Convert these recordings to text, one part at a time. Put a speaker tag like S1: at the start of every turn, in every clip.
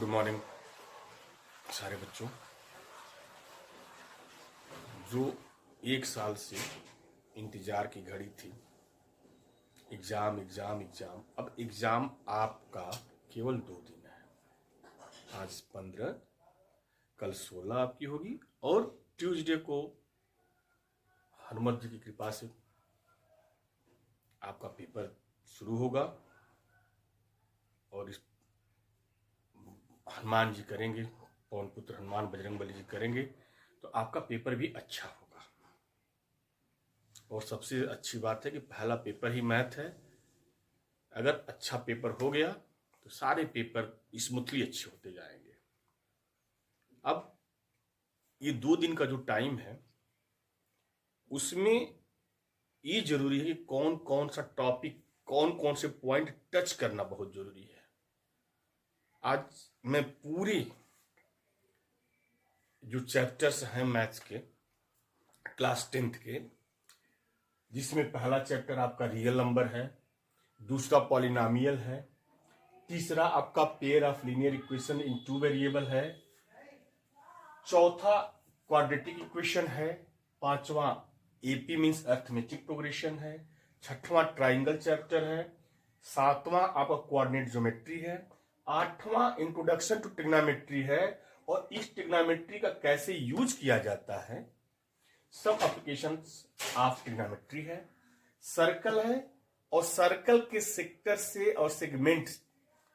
S1: Good morning सारे बच्चों। जो एक साल से इंतजार की घड़ी थी, एग्जाम एग्जाम एग्जाम, अब एग्जाम आपका केवल 2 दिन है। आज 15, कल 16 आपकी होगी और ट्यूसडे को हनुमत जी की कृपा से आपका पेपर शुरू होगा और इस हनुमान जी करेंगे, पवन पुत्र हनुमान बजरंगबली जी करेंगे तो आपका पेपर भी अच्छा होगा। और सबसे अच्छी बात है कि पहला पेपर ही मैथ है। अगर अच्छा पेपर हो गया तो सारे पेपर स्मूथली अच्छे होते जाएंगे। अब ये 2 दिन का जो टाइम है उसमें ये जरूरी है कि कौन कौन सा टॉपिक, कौन कौन से पॉइंट टच करना बहुत जरूरी है। आज मैं पूरे जो चैप्टर्स हैं मैथ्स के क्लास 10th के, जिसमें पहला चैप्टर आपका रियल नंबर है, दूसरा पॉलिनोमियल है, तीसरा आपका pair of linear equation in 2 variable है, चौथा क्वाड्रेटिक इक्वेशन है, पांचवा एपी मींस अरिथमेटिक प्रोग्रेशन है, छठवां ट्राइंगल चैप्टर है, सातवां आपका कोऑर्डिनेट ज्योमेट्री है, आठवां इंट्रोडक्शन टू ट्रिग्नोमेट्री है और इस ट्रिग्नोमेट्री का कैसे यूज किया जाता है, सब एप्लीकेशंस ऑफ ट्रिग्नोमेट्री है, सर्कल है और सर्कल के सेक्टर से और सेगमेंट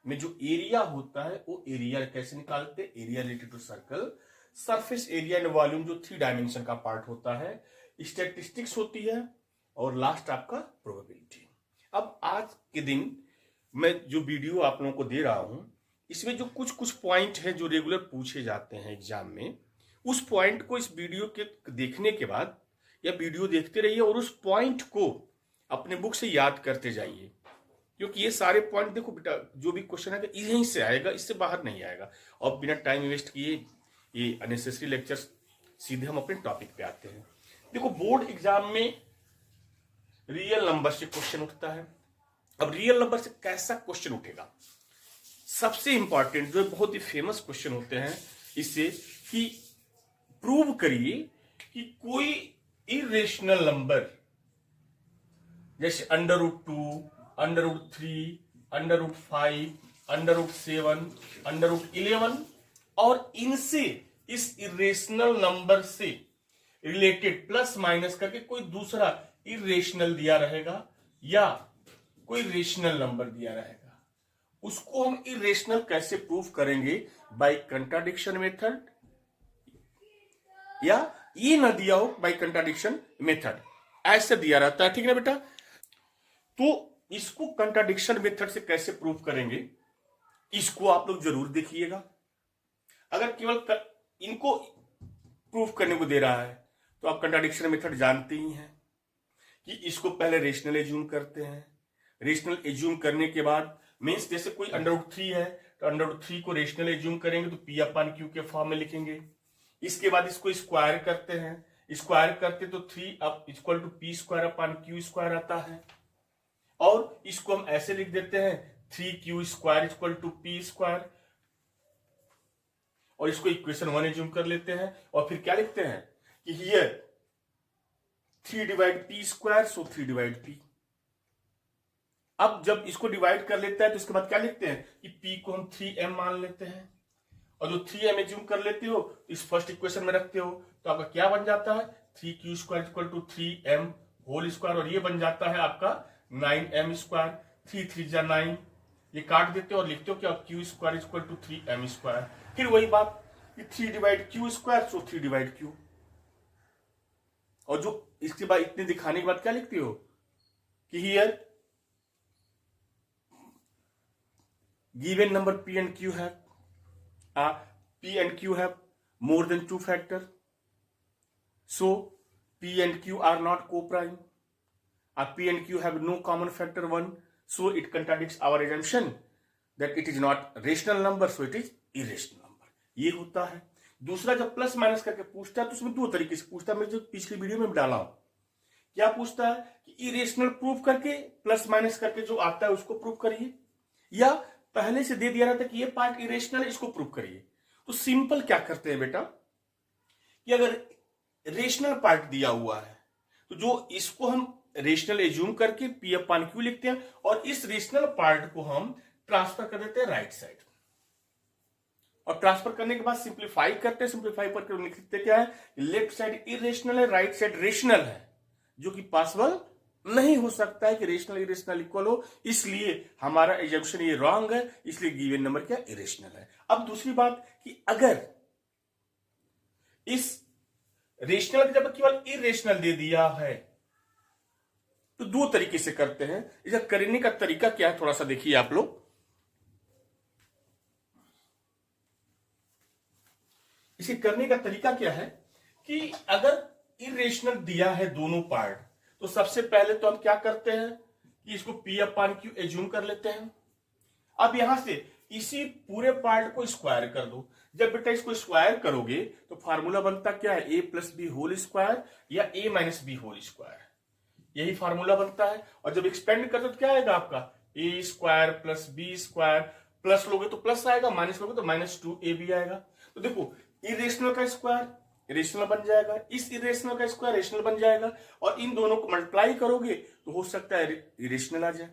S1: में जो एरिया होता है वो एरिया कैसे निकालते, area related to circle, surface area and volume जो 3 डायमेंशन का पार्ट होता है, स्टैटिस्टिक्स होती है और लास्ट आपका प्रोबेबिलिटी। अब आज के दिन मैं जो वीडियो आप लोगों को दे रहा हूं इसमें जो कुछ पॉइंट है जो रेगुलर पूछे जाते हैं एग्जाम में, उस पॉइंट को इस वीडियो के देखने के बाद या वीडियो देखते रहिए और उस पॉइंट को अपने बुक से याद करते जाइए, क्योंकि ये सारे पॉइंट देखो बेटा, जो भी क्वेश्चन है यहीं से आएगा, इससे बाहर नहीं आएगा। और बिना टाइम वेस्ट किए ये अननेसेसरी लेक्चर्स, सीधे हम अपने टॉपिक पे आते हैं। देखो बोर्ड एग्जाम में रियल नंबर से क्वेश्चन उठता है। अब रियल नंबर से कैसा क्वेश्चन उठेगा, सबसे इंपॉर्टेंट जो बहुत ही फेमस क्वेश्चन होते हैं इससे कि प्रूव करिए कि कोई इरेशनल नंबर जैसे √2, √3, √5, √7, √11 और इनसे इस इरेशनल नंबर से रिलेटेड प्लस माइनस करके कोई दूसरा इरेशनल दिया रहेगा या कोई रेशनल नंबर दिया रहेगा, उसको हम इरेशनल कैसे प्रूव करेंगे, बाय कंट्राडिक्शन मेथड या ये ना दिया हो बाय कंट्राडिक्शन मेथड, ऐसे दिया रहता है, ठीक है ना बेटा। तो इसको कंट्राडिक्शन मेथड से कैसे प्रूव करेंगे इसको आप लोग जरूर देखिएगा। अगर केवल इनको प्रूव करने को दे रहा है तो आप कंट्राडिक्शन मेथड जानते ही हैं कि इसको पहले रेशनल एज्यूम करते हैं, रेशनल एज्यूम करने के बाद मींस जैसे कोई √3 है तो √3 को रेशनल एज्यूम करेंगे तो P/Q के फॉर्म में लिखेंगे। इसके बाद इसको स्क्वायर करते हैं, स्क्वायर करते तो 3 = P²/Q² आता है और इसको हम ऐसे लिख देते हैं 3Q² = P², और इसको इक्वेशन 1 एज्यूम कर लेते हैं और फिर क्या लिखते हैं कि हियर 3/P², सो 3/P। अब जब इसको डिवाइड कर लेता है तो इसके बाद क्या लिखते हैं कि P को हम 3m मान लेते हैं और जो 3m एज्यूम कर लेते हो इस फर्स्ट इक्वेशन में रखते हो तो आपका क्या बन जाता है 3Q² = 3m² और ये बन जाता है आपका 9m², 3 3 जा 9, ये काट देते हो और लिखते हो कि आप Q² = 3m²। फिर वही बात कि 3/Q², सो 3/Q, और जो इसके बाद इतने दिखाने के बाद क्या लिखते हो कि here given number P and Q have more than 2 factor, so P and Q are not co-prime. P and Q have no common factor 1, so it contradicts our assumption that it is not rational number, so it is irrational number. ये होता है। दूसरा जब plus minus करके पूछता है तो उसमें 2 तरीके से पूछता है, मैं जो पिछली वीडियो में डाला हूं। क्या पूछता है कि इरेशनल प्रूफ करके प्लस माइनस करके जो आता है उसको प्रूफ करिए, या पहले से दे दिया रहता कि ये पार्ट इरेशनल है, इसको प्रूव करिए। तो सिंपल क्या करते हैं बेटा कि अगर रेशनल पार्ट दिया हुआ है तो जो इसको हम रेशनल एज्यूम करके पी अपान क्यू लिखते हैं और इस रेशनल पार्ट को हम ट्रांसफर कर देते हैं राइट साइड, और ट्रांसफर करने के बाद सिंप्लीफाई करते हैं। सिंप्लीफाई करके लिखते क्या है, लेफ्ट साइड इरेशनल है, राइट साइड रेशनल है, जो कि पॉसिबल नहीं हो सकता है कि रेशनल इरेशनल इक्वल हो, इसलिए हमारा एजम्पशन ये रॉन्ग है, इसलिए गिवन नंबर क्या इरेशनल है। अब दूसरी बात कि अगर इस रेशनल जब केवल इरेशनल दे दिया है तो दो तरीके से करते हैं। इसे करने का तरीका क्या है थोड़ा सा देखिए आप लोग। इसे करने का तरीका क्या है कि अगर इरेशनल दिया है दोनों पार्ट, तो सबसे पहले तो हम क्या करते हैं कि इसको पी अपान क्यू एज्यूम कर लेते हैं। अब यहां से इसी पूरे पार्ट को स्क्वायर कर दो। जब बेटा इसको स्क्वायर करोगे तो फार्मूला बनता क्या है, ए प्लस बी होल स्क्वायर या ए माइनस बी होल स्क्वायर, यही फार्मूला बनता है। और जब एक्सपेंड करते तो क्या आएगा आपका, A square plus B square, plus लोगे तो प्लस आएगा, माइनस लोगे तो माइनस 2ab आएगा। तो देखो इरेशनल का स्क्वायर रेशनल बन जाएगा, इस इरेशनल का स्क्वायर रेशनल बन जाएगा, और इन दोनों को मल्टीप्लाई करोगे तो हो सकता है इरेशनल आ जाए।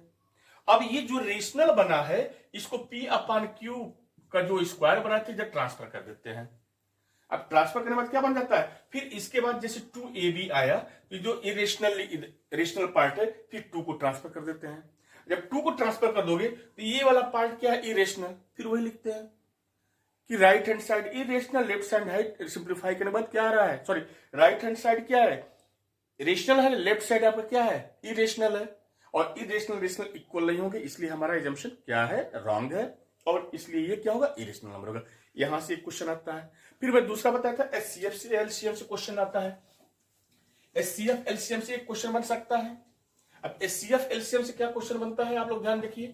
S1: अब ये जो रेशनल बना है इसको पी अपान क्यू का जो स्क्वायर बना थे जब ट्रांसफर कर देते हैं। अब ट्रांसफर करने के बाद क्या बन जाता है, फिर इसके बाद जैसे 2ab आया तो जो रेशनल पार्ट है फिर 2 को ट्रांसफर कर देते हैं। जब 2 को ट्रांसफर कर दोगे तो ये वाला पार्ट क्या है, इरेशनल, फिर वही लिखते हैं कि right hand side irrational, left side है, सिंप्लीफाई करने के बाद क्या आ रहा है, सॉरी राइट हैंड साइड क्या है, रेशनल है, लेफ्ट साइड आपका क्या है, इरेशनल है, और इरेशनल रेशनल इक्वल नहीं होंगे, इसलिए हमारा एजम्पशन क्या है, रॉन्ग है, और इसलिए ये क्या होगा, इरेशनल नंबर होगा। यहां से एक क्वेश्चन आता है। फिर मैं दूसरा बताया था एचसीएफ से एलसीएम से क्वेश्चन आता है। एचसीएफ एलसीएम से एक क्वेश्चन बन सकता है। अब एचसीएफ एलसीएम से क्या क्वेश्चन बनता है आप लोग ध्यान देखिए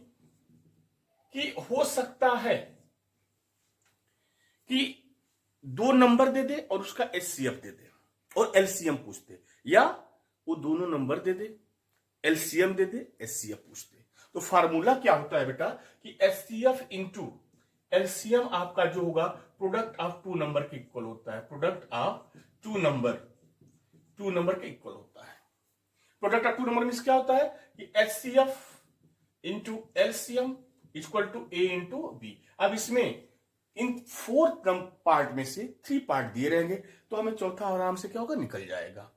S1: कि हो सकता है कि 2 नंबर दे दे और उसका एचसीएफ दे दे और एलसीएम पूछ दे, या वो दोनों नंबर दे दे, एलसीएम दे दे, एचसीएफ पूछ दे। तो फार्मूला क्या होता है बेटा कि एचसीएफ इंटू एलसीएम आपका जो होगा प्रोडक्ट ऑफ 2 नंबर के इक्वल होता है, प्रोडक्ट ऑफ 2 नंबर के इक्वल होता है। प्रोडक्ट ऑफ 2 नंबर मींस क्या होता है कि HCF into LCM equal to A into B. अब इसमें इन 4 पार्ट में से 3 पार्ट दिए रहेंगे तो हमें चौथा आराम से क्या होगा, निकल जाएगा।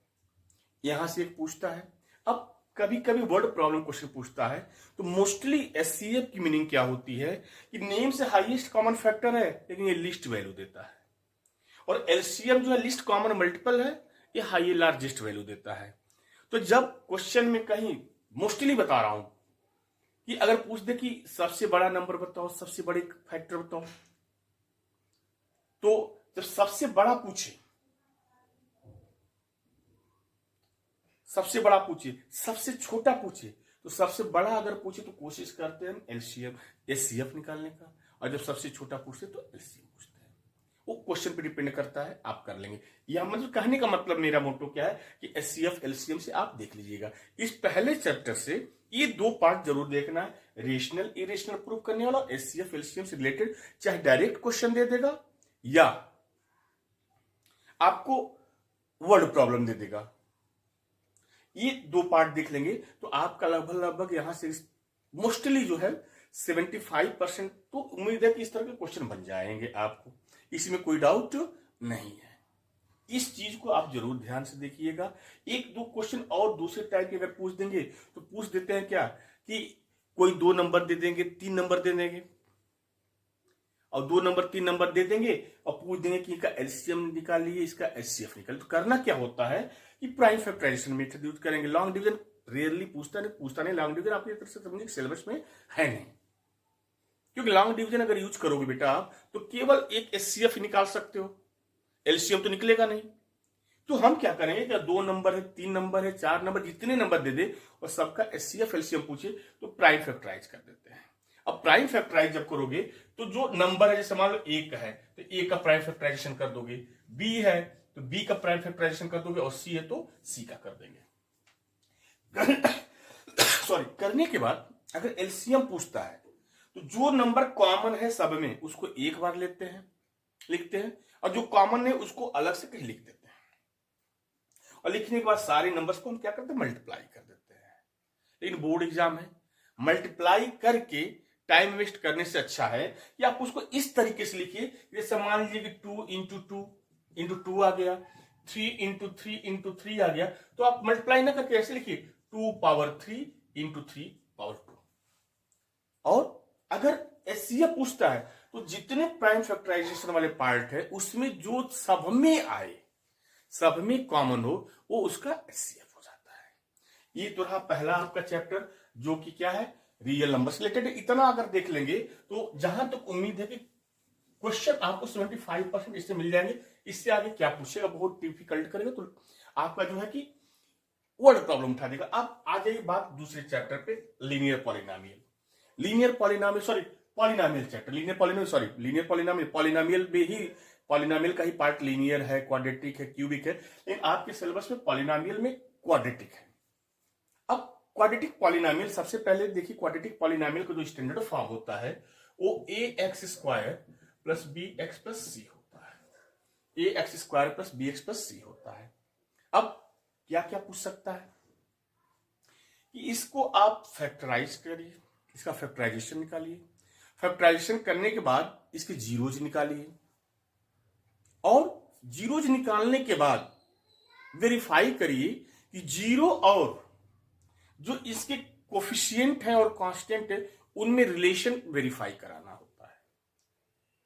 S1: यहां से एक पूछता है। अब कभी कभी वर्ड प्रॉब्लम क्वेश्चन पूछता है तो मोस्टली एचसीएफ की मीनिंग क्या होती है कि नेम से हाईएस्ट कॉमन फैक्टर है लेकिन ये लिस्ट वैल्यू देता है, और एलसीएम जो है लिस्ट कॉमन मल्टीपल है, ये हाई लार्जेस्ट वैल्यू देता है। तो जब क्वेश्चन में कहीं मोस्टली बता रहा हूं कि अगर पूछ दे कि सबसे बड़ा नंबर बताओ, सबसे बड़े फैक्टर बताओ, तो जब सबसे बड़ा पूछे, सबसे बड़ा पूछे, सबसे छोटा पूछे, तो सबसे बड़ा अगर पूछे तो कोशिश करते हैं हम एलसीएम एचसीएफ निकालने का, और जब सबसे छोटा पूछते तो एलसीएम पूछते हैं। वो क्वेश्चन पे डिपेंड करता है, आप कर लेंगे। यह मतलब कहने का मतलब मेरा मोटो क्या है कि एचसीएफ एलसीएम से आप देख लीजिएगा। इस पहले चैप्टर से ये 2 पार्ट जरूर देखना है, रेशनल इरेशनल प्रूव करने वाला, एचसीएफ एलसीएम से रिलेटेड, चाहे डायरेक्ट क्वेश्चन दे देगा या आपको वर्ड प्रॉब्लम दे देगा। ये 2 पार्ट देख लेंगे तो आपका लगभग यहां से मोस्टली जो है 75% तो उम्मीद है कि इस तरह के क्वेश्चन बन जाएंगे आपको, इसमें कोई डाउट नहीं है। इस चीज को आप जरूर ध्यान से देखिएगा। 1-2 क्वेश्चन और दूसरे टाइप के अगर पूछ देंगे तो पूछ देते हैं क्या कि कोई 2 नंबर दे देंगे, 3 नंबर दे देंगे, और 2 नंबर 3 नंबर दे देंगे और पूछ देंगे कि इसका एलसीएम निकालिए, इसका एचसीएफ निकालिए। तो करना क्या होता है कि प्राइम फैक्टराइजेशन मेथड यूज करेंगे। लॉन्ग डिवीजन रेयरली पूछता नहीं, लॉन्ग डिवीजन आपकी तरफ से समझिए सिलेबस में है नहीं, क्योंकि लॉन्ग डिवीजन अगर यूज करोगे बेटा आप तो केवल एक एचसीएफ निकाल सकते हो, एलसीएम तो निकलेगा नहीं। तो हम क्या करेंगे कि 2 नंबर है, 3 नंबर है, 4 नंबर, जितने नंबर दे दे और सबका एचसीएफ एलसीएम पूछे तो प्राइम फैक्टराइज कर देते हैं। अब प्राइम फैक्टराइज जब करोगे तो जो नंबर है, जैसे मान लो 1 है तो A का प्राइम फैक्टराइजेशन कर दोगे, B है तो B का प्राइम फैक्टराइजेशन कर दोगे, और C है तो C का कर देंगे। सॉरी, करने के बाद अगर एलसीएम पूछता है तो जो नंबर कॉमन है सब में उसको एक बार लेते हैं, लिखते हैं, और जो कॉमन है उसको अलग से कहीं लिख देते हैं, और लिखने के बाद सारे नंबर्स को हम क्या करते हैं, मल्टीप्लाई कर देते हैं। लेकिन बोर्ड एग्जाम है, मल्टीप्लाई करके टाइम वेस्ट करने से अच्छा है कि आप उसको इस तरीके से लिखिए, जैसे मान लीजिए कि 2 इंटू टू आ गया, 3 इंटू थ्री आ गया, तो आप मल्टीप्लाई ना करके ऐसे लिखिए 2 पावर 3 इंटू 3 पावर 2। और अगर एससीएफ पूछता है तो जितने प्राइम फैक्टराइजेशन वाले पार्ट है उसमें जो सब में आए, सब में कॉमन हो, वो उसका एचसीएफ हो जाता है। ये तो रहा पहला आपका चैप्टर, जो कि क्या है, रियल नंबर से रिलेटेड। इतना अगर देख लेंगे तो जहां तक उम्मीद है कि क्वेश्चन आपको 75% इससे मिल जाएंगे। इससे आगे क्या पूछेगा, बहुत डिफिकल्ट करेगा, तो आपका जो है कि वर्ड प्रॉब्लम उठा देगा। अब आ जाइए बात दूसरे चैप्टर पे, linear polynomial. Linear polynomial sorry polynomial chapter, linear polynomial में ही, पॉलिनोमियल का ही पार्ट लीनियर है, क्वाड्रेटिक है, क्यूबिक है, लेकिन आपके सिलेबस में पॉलिनोमियल में क्वाड्रेटिक है। अब क्वाड्रेटिक पॉलिनोमियल, सबसे पहले देखिए क्वाड्रेटिक पॉलिनोमियल का जो स्टैंडर्ड फॉर्म होता है वो ax² plus bx plus c होता है। ax² plus bx plus c होता है। अब क्या क्या पूछ सकता है कि इसको आप फैक्टराइज करिए, इसका फैक्टराइजेशन निकालिए, फैक्टराइजेशन करने के बाद इसके जीरोज निकालिए, और जीरोज निकालने के बाद वेरीफाई करिए कि जीरो और जो इसके कोफिशिएंट है और कांस्टेंट है उनमें रिलेशन वेरीफाई कराना होता है।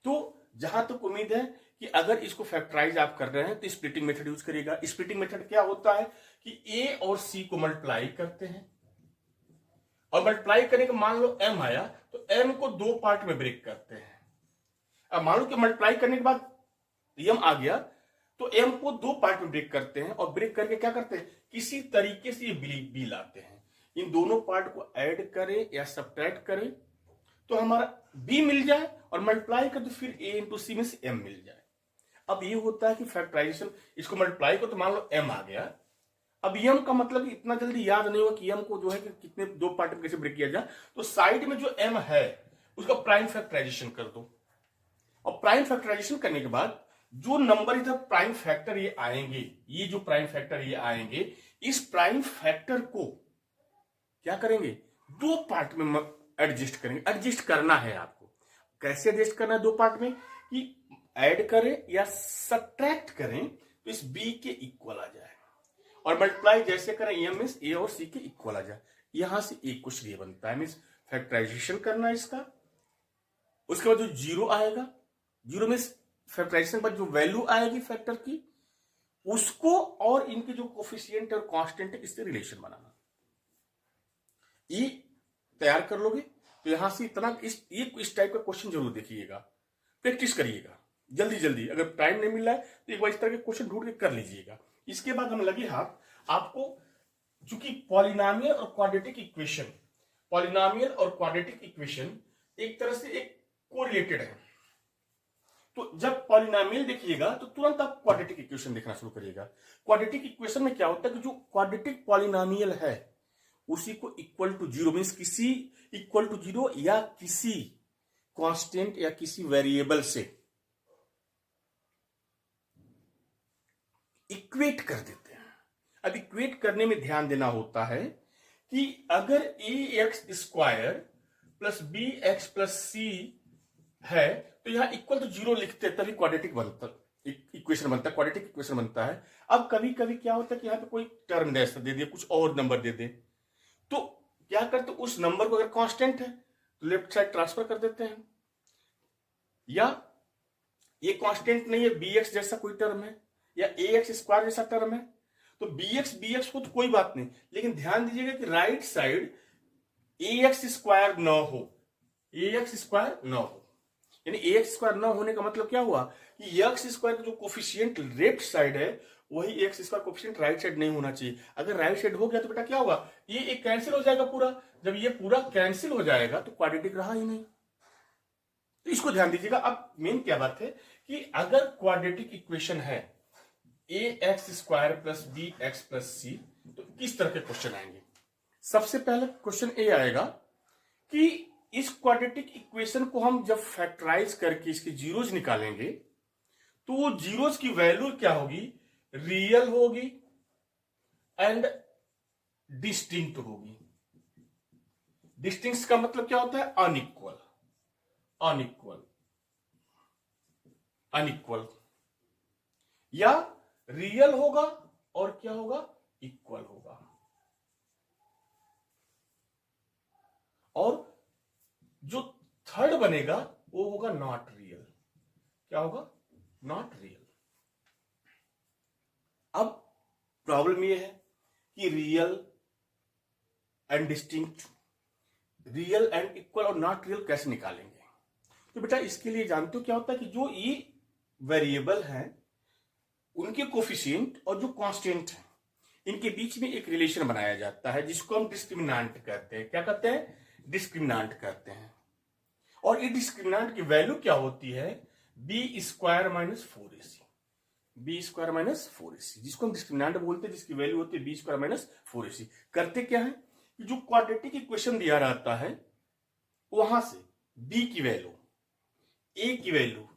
S1: तो जहां तक उम्मीद है कि अगर इसको फैक्टराइज आप कर रहे हैं तो स्प्लिटिंग मेथड यूज करिएगा। स्प्लिटिंग मेथड क्या होता है कि a और c को मल्टीप्लाई करते हैं, और मल्टीप्लाई करने का मान लो m आया तो m को दो पार्ट में ब्रेक करते हैं। अब मान लो कि मल्टीप्लाई करने के बाद m आ गया तो m को दो पार्ट में ब्रेक करते हैं, और ब्रेक करके क्या करते हैं, किसी तरीके से ये बी लाते हैं। इन दोनों पार्ट को ऐड करें या सब्ट्रैक्ट करें तो हमारा b मिल जाए, और मल्टीप्लाई कर तो फिर a इंटू सी में से m मिल जाए। अब ये होता है कि फैक्टराइजेशन, इसको मल्टीप्लाई को तो मान लो m आ गया, अब m का मतलब इतना जल्दी याद नहीं होगा कि m को जो है कि कितने दो पार्ट में कैसे ब्रेक किया जाए, तो साइड में जो m है उसका प्राइम फैक्टराइजेशन कर दो, और प्राइम फैक्टराइजेशन करने के बाद जो नंबर इधर प्राइम फैक्टर ये आएंगे, ये जो प्राइम फैक्टर ये आएंगे, इस प्राइम फैक्टर को क्या करेंगे, दो पार्ट में एडजस्ट करेंगे। एडजस्ट करना है आपको, कैसे एडजस्ट करना है दो पार्ट में, कि ऐड करें या सब्ट्रैक्ट करें तो इस b के इक्वल आ जाए, और मल्टीप्लाई जैसे करें m मींस a और c के इक्वल आ जाए। यहां से एक क्वेश्चन ये बनता है, मींस फैक्टराइजेशन करना है इसका, उसके बाद जो जीरो आएगा, जीरो में फैक्टराइजेशन पर जो वैल्यू आएगी फैक्टर की, उसको और इनके जो कोफिशिएंट और कांस्टेंट है इससे रिलेशन बनाना। ये तैयार कर लोगे तो यहां से इतना इस टाइप का क्वेश्चन जरूर देखिएगा, प्रैक्टिस करिएगा जल्दी जल्दी। अगर टाइम नहीं मिल रहा है तो एक बार इस तरह के क्वेश्चन ढूंढ के कर लीजिएगा। इसके बाद हम लगे हाथ, आपको चूंकि पॉलिनोमियल और क्वाड्रेटिक इक्वेशन, पॉलिनोमियल और क्वाड्रेटिक इक्वेशन एक तरह से एक कोरिलेटेड है, तो जब पॉलिनोमियल देखिएगा तो तुरंत आप क्वाड्रेटिक इक्वेशन देखना शुरू करिएगा। क्वाड्रेटिक इक्वेशन में क्या होता है कि जो क्वाड्रेटिक पॉलिनोमियल है उसी को इक्वल टू जीरो मींस किसी इक्वल टू जीरो या किसी कांस्टेंट या किसी वेरिएबल से इक्वेट कर देते हैं। अब इक्वेट करने में ध्यान देना होता है कि अगर ax² plus bx plus c है तो यहां इक्वल टू जीरो लिखते हैं, तभी क्वाड्रेटिक बनता इक्वेशन बनता है, क्वाड्रेटिक इक्वेशन बनता है। अब कभी कभी क्या होता है कि यहां पे कोई टर्म दे दिया, कुछ और नंबर दे दे, तो क्या करते, उस नंबर को अगर कांस्टेंट है तो लेफ्ट साइड ट्रांसफर कर देते हैं, या ये कांस्टेंट नहीं है, bx जैसा कोई टर्म है या ax² जैसा टर्म है, तो bx को तो कोई बात नहीं, लेकिन ध्यान दीजिएगा कि राइट साइड ax² न हो, यानी ax² न होने का मतलब क्या हुआ कि x² का जो कोफिशिएंट लेफ्ट साइड है वही x² कोफिशिएंट राइट साइड नहीं होना चाहिए। अगर राइट साइड हो गया तो बेटा क्या होगा, ये एक कैंसिल हो जाएगा पूरा, जब ये पूरा कैंसिल हो जाएगा तो क्वाड्रेटिक रहा ही नहीं, तो इसको ध्यान दीजिएगा। अब मेन क्या बात है कि अगर क्वाड्रेटिक इक्वेशन है ax² plus bx plus c, तो किस तरह के क्वेश्चन आएंगे। सबसे पहले क्वेश्चन ए आएगा कि इस क्वाड्रेटिक इक्वेशन को हम जब फैक्टराइज करके इसके जीरोज निकालेंगे तो वो जीरोज की वैल्यू क्या होगी, रियल होगी एंड डिस्टिंक्ट होगी। डिस्टिंक्ट का मतलब क्या होता है, अनइक्वल, अनइक्वल, अनइक्वल, या रियल होगा और क्या होगा, इक्वल होगा। और जो थर्ड बनेगा वो होगा नॉट रियल। क्या होगा, नॉट रियल। अब प्रॉब्लम ये है कि real and distinct, real and equal और नॉट रियल कैसे निकालेंगे। तो बेटा इसके लिए जानते हो क्या होता है कि जो ये वेरिएबल हैं उनके कोफिशिएंट और जो कांस्टेंट है इनके बीच में एक रिलेशन बनाया जाता है जिसको हम डिस्क्रिमिनांट कहते हैं। क्या कहते हैं, डिस्क्रिमिनांट कहते हैं। और ये डिस्क्रिमिनांट की वैल्यू क्या होती है, B square minus 4ac, B square minus 4ac, जिसको हम डिस्क्रिमिनांट बोलते हैं, जिसकी वैल्यू होती है बी स्क्वायर माइनस 4ac। करते क्या है कि जो क्वाड्रेटिक इक्वेशन दिया रहता है वहां से बी की वैल्यू, ए की वैल्यू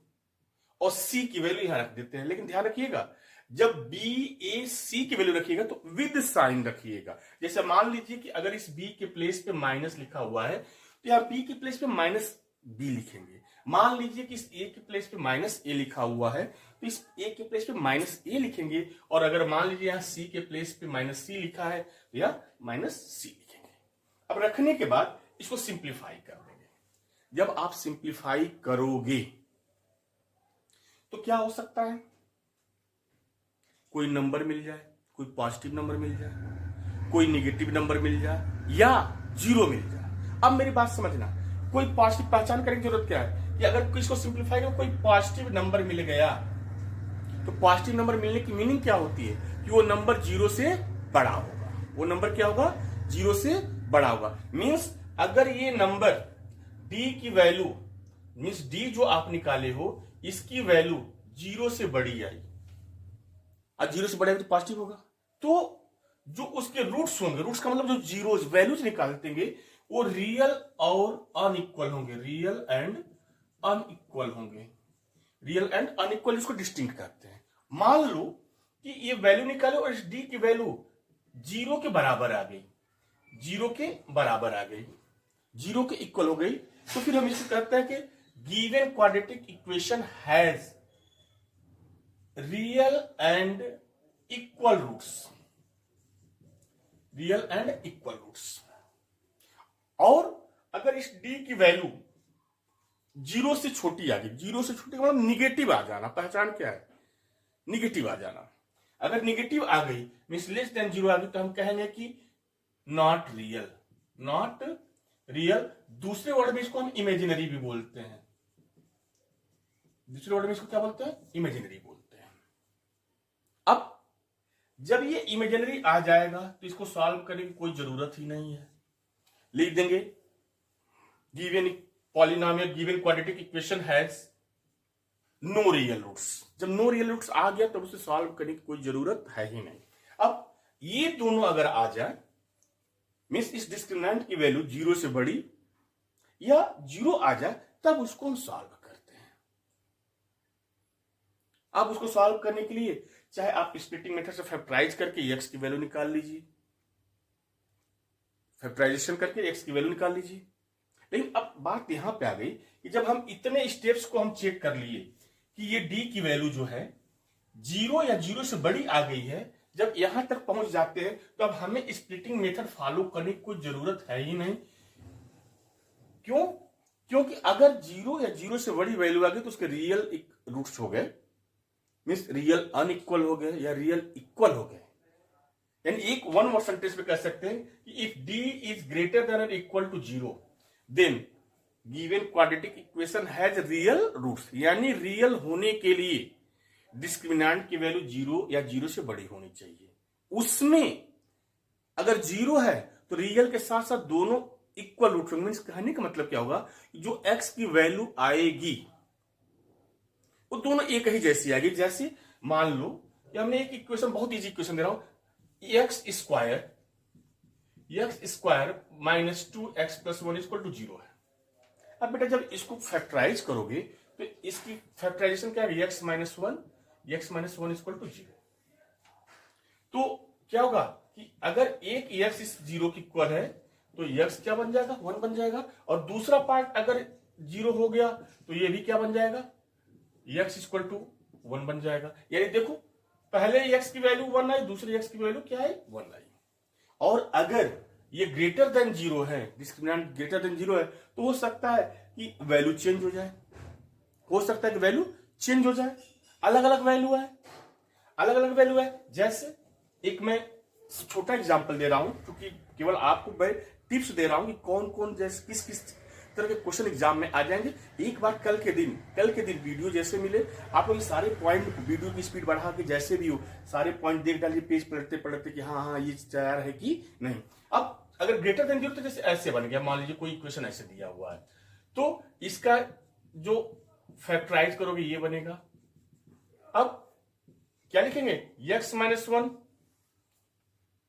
S1: और सी की वैल्यू यहां रख देते हैं। लेकिन ध्यान रखिएगा जब बी ए सी की वैल्यू रखिएगा तो विद साइन रखिएगा। जैसे मान लीजिए कि अगर इस बी के प्लेस पे माइनस लिखा हुआ है तो यहां बी के प्लेस पे माइनस बी लिखेंगे। मान लीजिए कि इस ए के प्लेस पे माइनस ए लिखा हुआ है तो इस ए के प्लेस पे माइनस ए लिखेंगे। और अगर मान लीजिए यहां सी के प्लेस पे माइनस सी लिखा है तो यहां माइनस सी लिखेंगे। अब रखने के बाद इसको सिंप्लीफाई कर देंगे। जब आप सिंप्लीफाई करोगे तो क्या हो सकता है, कोई नंबर मिल जाए, कोई पॉजिटिव नंबर मिल जाए, कोई निगेटिव नंबर मिल जाए या जीरो मिल जाए। अब मेरी बात समझना, कोई पॉजिटिव पहचान करने की जरूरत क्या है कि अगर इसको सिंप्लीफाई करो कोई पॉजिटिव नंबर मिल गया तो पॉजिटिव नंबर मिलने की मीनिंग क्या होती है कि वो नंबर जीरो से बड़ा होगा। वो नंबर क्या होगा, जीरो से बड़ा होगा। मीन्स अगर ये नंबर डी की वैल्यू, मीन्स डी जो आप निकाले हो इसकी वैल्यू जीरो से बड़ी आई, और जीरो से बड़ा तो पॉजिटिव होगा, तो जो उसके रूट्स होंगे, रूट्स का मतलब जो जीरोज वैल्यूज निकालतेंगे वो रियल और अनइक्वल होंगे, रियल एंड अनइक्वल होंगे। रियल एंड अनइक्वल इसको डिस्टिंक्ट करते हैं। मान लो कि ये वैल्यू निकाले और इस डी की वैल्यू जीरो के बराबर आ गई, जीरो के बराबर आ गई, जीरो के इक्वल हो गई, तो फिर हम इसको कहते हैं कि given quadratic equation has real and equal roots, real and equal roots. और अगर इस डी की वैल्यू जीरो से छोटी आ गई, जीरो से छोटी मतलब निगेटिव आ जाना, पहचान क्या है, निगेटिव आ जाना। अगर निगेटिव आ गई मीन्स लेस देन जीरो आ गई तो हम कहेंगे कि नॉट रियल, नॉट रियल। दूसरे वर्ड में इसको हम इमेजिनरी भी बोलते हैं, दूसरे वर्ड में इसको क्या बोलते हैं, इमेजिनरी बोलते हैं। अब जब ये इमेजिनरी आ जाएगा तो इसको सॉल्व करने की कोई जरूरत ही नहीं है। लिख देंगे given polynomial, given quadratic equation has no real roots. जब नो रियल रूट्स आ गया तो उसे सॉल्व करने की कोई जरूरत है ही नहीं। अब ये दोनों अगर आ जाए मीन्स इस डिस्क्रिमिनेंट की वैल्यू जीरो से बड़ी या जीरो आ जाए तब उसको हम सॉल्व करते हैं। अब उसको सॉल्व करने के लिए चाहे आप स्प्लिटिंग मेथड से फैक्टराइज करके एक्स की वैल्यू निकाल लीजिए, फैक्टराइजेशन करके एक्स की वैल्यू निकाल लीजिए। लेकिन अब बात यहां पे आ गई कि जब हम इतने स्टेप्स को हम चेक कर लिए कि ये डी की वैल्यू जो है जीरो या जीरो से बड़ी आ गई है, जब यहां तक पहुंच जाते हैं तो अब हमें स्प्लिटिंग मेथड फॉलो करने की कोई जरूरत है ही नहीं। क्यों? क्योंकि अगर जीरो या जीरो से बड़ी वैल्यू आ गई तो उसके रियल रूट्स हो गए, मीन्स रियल अनइक्वल हो गए या रियल इक्वल हो गए। यानी एक वन वर्ड सेंटेंस में कह सकते हैं कि if D is greater than और equal to zero then given quadratic equation has real roots. यानी रियल होने के लिए डिस्क्रिमिनेंट की वैल्यू जीरो या जीरो से बड़ी होनी चाहिए। उसमें अगर जीरो है तो रियल के साथ साथ दोनों इक्वल रूट होंगे। मीन्स कहने का मतलब क्या होगा, जो एक्स की वैल्यू आएगी वो दोनों एक ही जैसी आएगी। जैसे मान लो कि हमने एक इक्वेशन, बहुत इजी इक्वेशन दे रहा हूं, X square minus 2x plus 1 equal to zero है। अब बेटा जब इसको फैक्टराइज करोगे तो इसकी फैक्टराइजेशन क्या है, x minus one equal to 0। तो क्या होगा कि अगर एक x इस 0 की इक्वल है तो x क्या बन जाएगा, 1 बन जाएगा। और दूसरा पार्ट अगर 0 हो गया तो ये भी क्या बन जाएगा, x इक्वल टू 1 बन जाएगा। यानी देखो पहले x की वैल्यू 1 आई, दूसरे x की वैल्यू क्या आई, 1 आई। और अगर ये ग्रेटर देन 0 है, डिस्क्रिमिनेंट ग्रेटर देन 0 है, तो हो सकता है कि वैल्यू चेंज हो जाए, हो सकता है कि वैल्यू चेंज हो जाए। अलग अलग वैल्यू है, अलग अलग वैल्यू है। जैसे एक मैं छोटा एग्जांपल दे रहा हूं, क्योंकि केवल आपको मैं टिप्स दे रहा हूं कि कौन कौन जैसे किस किस तरह के क्वेश्चन एग्जाम में आ जाएंगे। एक बार कल के दिन वीडियो जैसे मिले आप लोग सारे पॉइंट, वीडियो की स्पीड बढ़ा के जैसे भी हो सारे पॉइंट देख डालिए, पेज पलटते पलटते कि हाँ ये तैयार है कि नहीं। अब अगर ग्रेटर देन 0 तो जैसे ऐसे बन गया, मान लीजिए कोई इक्वेशन ऐसे दिया हुआ है, तो इसका जो फैक्टराइज करोगे ये बनेगा। अब क्या लिखेंगे, x माइनस 1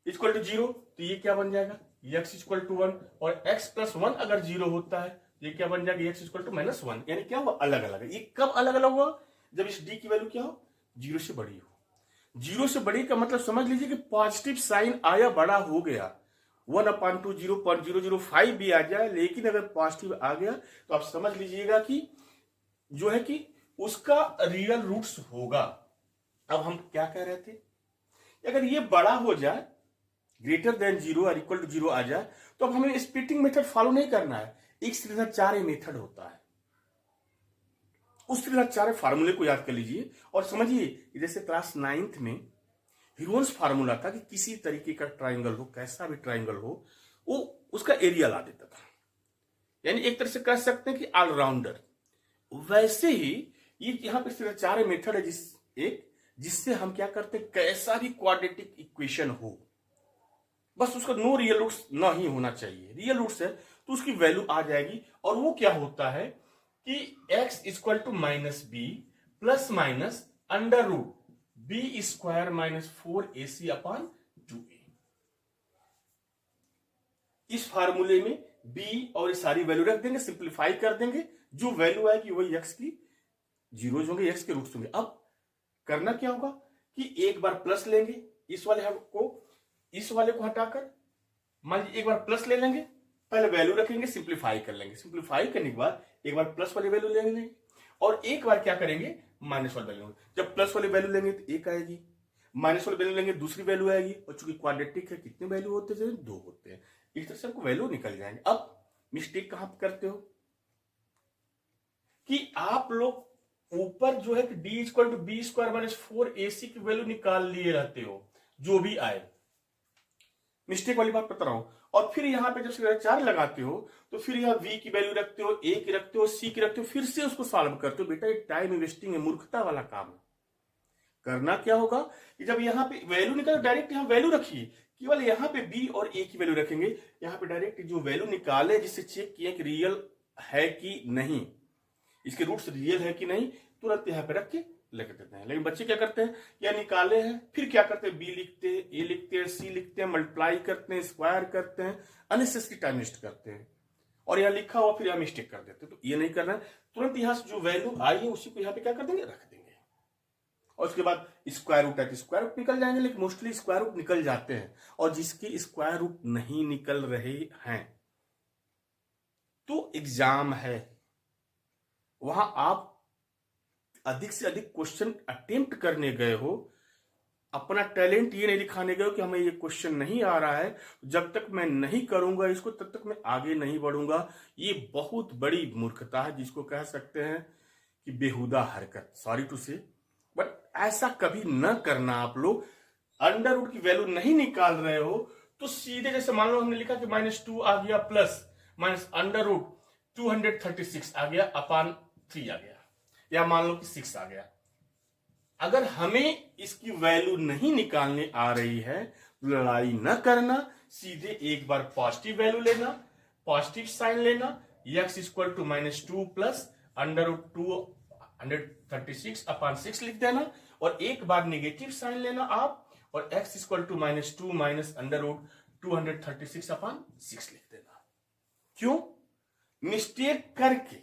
S1: इक्वल टू 0, तो ये क्या बन जाएगा, x इक्वल टू 1। और x प्लस 1 अगर 0 होता है ये क्या बन जाएगा, x इक्वल टू माइनस 1। यानी क्या हुआ, अलग अलग है। ये कब अलग अलग हुआ, जब इस d की वैल्यू क्या हो, 0 से बड़ी हो। 0 से बड़ी का मतलब समझ लीजिए कि पॉजिटिव साइन आया, बड़ा हो गया, 1/2 0.005 भी आ जाए, लेकिन अगर पॉजिटिव आ गया तो आप समझ लीजिएगा कि जो है कि उसका रियल रूट्स होगा। अब हम क्या कह रहे थे, अगर ये बड़ा हो जाए, ग्रेटर देन 0 और इक्वल टू 0 आ जाए, तो अब हमें स्प्लिटिंग मेथड फॉलो नहीं करना है। एक सीधा 4 मेथड होता है, उस सीधा 4 फार्मूले को याद कर लीजिए और समझिए। जैसे क्लास 9th में ह्यूगोस फार्मूला था कि किसी तरीके का ट्राइंगल हो, कैसा भी ट्राइंगल हो, वो उसका एरिया ला देता था। यानी एक तरह से कह सकते हैं कि ऑलराउंडर। वैसे ही ये यहाँ पे सिर्फ 4 मेथड है जिससे हम क्या करते हैं, कैसा भी क्वाड्रेटिक इक्वेशन हो, बस उसका नो रियल रूट्स ना ही होना चाहिए। रियल रूट्स है तो उसकी वैल्यू आ जाएगी। और वो क्या होता है कि x equal to minus B plus minus under root B square minus 4ac upon 2a। इस फार्मूले में b और सारी वैल्यू रख देंगे, सिंप्लीफाई कर देंगे, जो वैल्यू आएगी वही x की जीरोज होंगे, x के रूट्स होंगे। अब करना क्या होगा कि एक बार प्लस लेंगे, इस वाले को हटाकर मान लीजिए एक बार प्लस ले लेंगे, पहले वैल्यू रखेंगे, सिंप्लीफाई कर लेंगे। सिंप्लीफाई करने के बाद एक बार प्लस वाली वैल्यू ले लेंगे और एक बार क्या करेंगे, माइनस वाली वैल्यू। जब प्लस वाली वैल्यू लेंगे तो एक आएगी, माइनस वाली वैल्यू लेंगे दूसरी वैल्यू आएगी। और चूंकि क्वाड्रेटिक है, कितने वैल्यू होते हैं, 2 होते हैं। इस तरह से आपको वैल्यू निकल जाएंगे। अब मिस्टेक कहां करते हो कि आप लोग ऊपर जो है कि d equal to B square minus 4ac की वैल्यू निकाल लिए रहते हो, जो भी आए। मिस्टेक वाली बात बता रहा हूं। और फिर यहां पे जब 4 लगाते हो तो फिर यहां v की वैल्यू रखते हो, a की रखते हो, c की रखते हो, फिर से उसको सॉल्व करते हो। बेटा ये टाइम वेस्टिंग है, मूर्खता वाला काम है। करना क्या होगा कि जब यहां पे वैल्यू निकालो, डायरेक्ट यहां वैल्यू रखिए, केवल यहां पे b और a की वैल्यू रखेंगे। यहां पे डायरेक्ट जो वैल्यू निकाले, जिससे चेक किए कि रियल है कि नहीं, इसके रूट्स रियल है कि नहीं, तुरंत यहां पे रख के लिख देते हैं। लेकिन बच्चे क्या करते हैं, या निकाले हैं फिर क्या करते हैं, बी लिखते हैं, ए लिखते हैं, सी लिखते हैं, मल्टीप्लाई करते हैं, स्क्वायर करते हैं, अननेसेसरी टाइम वेस्ट करते हैं और यहाँ लिखा हुआ फिर यहाँ मिस्टेक कर देते हैं। तो ये नहीं करना है, तुरंत यहां से जो वैल्यू आई है उसी को यहाँ पे क्या कर देंगे, रख देंगे। और उसके बाद स्क्वायर रूट है तो स्क्वायर रूट निकल जाएंगे, लेकिन मोस्टली स्क्वायर रूट निकल जाते हैं। और जिसके स्क्वायर रूट नहीं निकल रहे हैं तो एग्जाम है, वहां आप अधिक से अधिक क्वेश्चन अटेम्प्ट करने गए हो, अपना टैलेंट ये नहीं दिखाने गए हो कि हमें ये क्वेश्चन नहीं आ रहा है, जब तक मैं नहीं करूंगा इसको तब तक मैं आगे नहीं बढ़ूंगा। ये बहुत बड़ी मूर्खता है, जिसको कह सकते हैं कि बेहुदा हरकत, सॉरी टू से, बट ऐसा कभी न करना। आप लोग अंडर रूट की वैल्यू नहीं निकाल रहे हो तो सीधे, जैसे मान लो हमने लिखा कि -2 आ गया प्लस माइनस अंडर रूट 236 आ गया अपॉन 3 आ गया, या मान लो कि 6 आ गया। अगर हमें इसकी वैल्यू नहीं निकालने आ रही है, लड़ाई न करना, सीधे एक बार पॉजिटिव वैल्यू लेना, पॉजिटिव साइन लेना, x equal to -2 plus under root 236 upon 6 लिख देना, और एक बार नेगेटिव साइन लेना आप, और x equal to -2 minus under root 236 upon 6 लिख देना। क्यों? मिस्टेक करके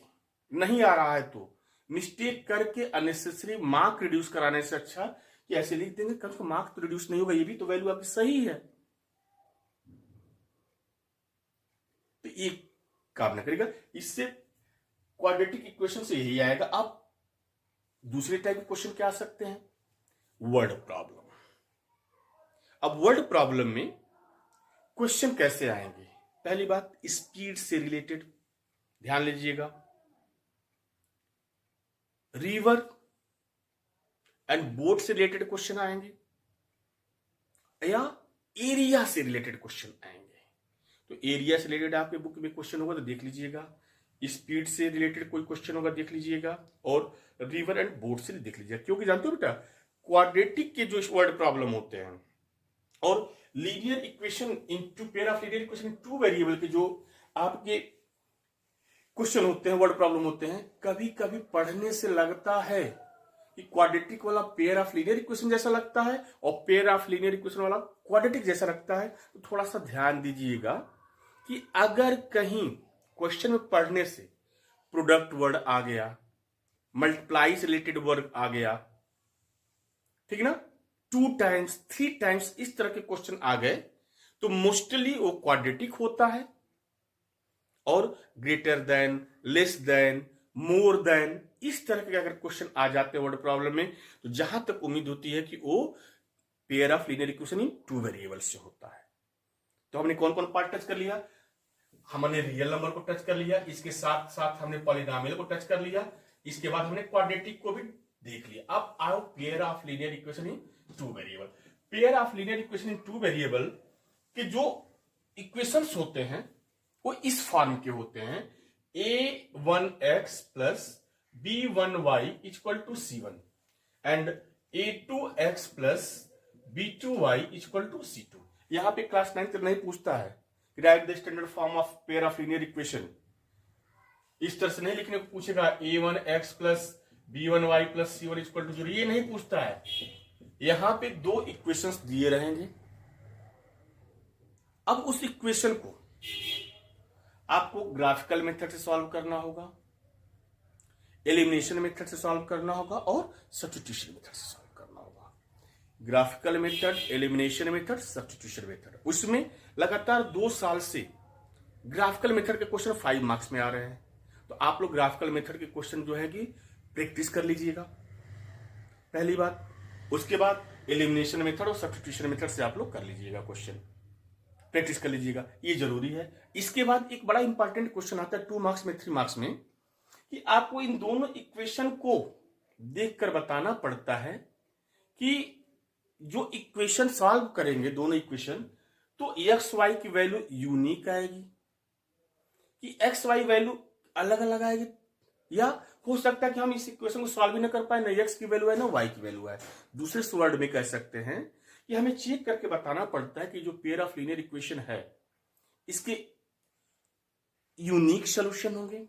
S1: नहीं आ रहा है तो मिस्टेक करके अननेसेसरी मार्क रिड्यूस कराने से अच्छा कि ऐसे लिख देंगे, कल को मार्क तो रिड्यूस नहीं होगा, ये भी तो वैल्यू आपकी सही है, तो ये काम न करेगा। इससे क्वाड्रेटिक इक्वेशन से यही आएगा। अब दूसरे टाइप के क्वेश्चन क्या आ सकते हैं, वर्ड प्रॉब्लम। अब वर्ड प्रॉब्लम में क्वेश्चन कैसे आएंगे, पहली बात स्पीड से रिलेटेड, ध्यान लीजिएगा, रिवर एंड बोट से रिलेटेड क्वेश्चन आएंगे या एरिया से रिलेटेड क्वेश्चन आएंगे। तो एरिया से रिलेटेड आपके बुक में क्वेश्चन होगा तो देख लीजिएगा, स्पीड से रिलेटेड कोई क्वेश्चन होगा देख लीजिएगा, और रिवर एंड बोट से देख लीजिएगा। क्योंकि जानते हो बेटा, क्वाड्रेटिक के जो वर्ड प्रॉब्लम होते हैं और linear equation into pair of linear equation two variable के जो आपके क्वेश्चन होते हैं, वर्ड प्रॉब्लम होते हैं, कभी कभी पढ़ने से लगता है कि क्वाड्रेटिक वाला पेयर ऑफ लीनियर इक्वेशन जैसा लगता है और पेयर ऑफ लीनियर इक्वेशन वाला क्वाड्रेटिक जैसा लगता है। तो थोड़ा सा ध्यान दीजिएगा कि अगर कहीं क्वेश्चन में पढ़ने से प्रोडक्ट वर्ड आ गया, मल्टीप्लाई से रिलेटेड वर्ड आ गया, ठीक है ना, 2 टाइम्स 3 टाइम्स इस तरह के क्वेश्चन आ गए तो मोस्टली वो क्वाड्रेटिक होता है। और greater than, less than, more than, इस तरह के अगर क्वेश्चन आ जाते हैं वर्ड प्रॉब्लम में, तो जहां तक उम्मीद होती है कि वो pair of linear equation in 2 variable से होता है। तो हमने कौन कौन पार्ट टच कर लिया, हमने रियल नंबर को टच कर लिया, इसके साथ साथ हमने पॉलिनोमियल को टच कर लिया, इसके बाद हमने क्वाड्रेटिक को भी देख लिया। अब आओ pair of linear equation in 2 variable. Pair of linear equation in 2 variable के जो इक्वेशंस होते हैं वो इस फॉर्म के होते हैं, a1x plus b1y equal to c1 and a2x plus b2y equal to c2। यहां पे क्लास 9 तक नहीं पूछता है write the standard form of pair of linear equation, इस तरह से नहीं लिखने को पूछेगा a1x plus b1y plus c1 equal to 0, ये नहीं पूछता है। यहां पे 2 इक्वेशंस दिए रहेंगे। अब उस इक्वेशन को आपको ग्राफिकल मेथड से सॉल्व करना होगा, एलिमिनेशन मेथड से सॉल्व करना होगा और सब्स्टिट्यूशन मेथड से सॉल्व करना होगा। Graphical method, elimination method, substitution method. उसमें लगातार 2 साल से ग्राफिकल मेथड के क्वेश्चन 5 मार्क्स में आ रहे हैं, तो आप लोग ग्राफिकल मेथड के क्वेश्चन जो है कि प्रैक्टिस कर लीजिएगा, पहली बात। उसके बाद एलिमिनेशन मेथड और सब्स्टिट्यूशन मेथड से आप लोग कर लीजिएगा क्वेश्चन, प्रैक्टिस कर लीजिएगा, ये जरूरी है। इसके बाद एक बड़ा इंपॉर्टेंट क्वेश्चन आता है 2 मार्क्स में, 3 मार्क्स में, कि आपको इन दोनों इक्वेशन को देखकर बताना पड़ता है कि जो इक्वेशन सॉल्व करेंगे दोनों इक्वेशन, तो एक्स वाई की वैल्यू यूनिक आएगी कि एक्स वाई वैल्यू अलग अलग आएगी, या हो सकता है कि हम इस इक्वेशन को सॉल्व भी ना कर पाए, ना एक्स की वैल्यू है ना वाई की वैल्यू है। दूसरे वर्ड में कह सकते हैं कि हमें चेक करके बताना पड़ता है कि जो पेयर ऑफ लीनियर इक्वेशन है इसके यूनिक सॉल्यूशन होंगे,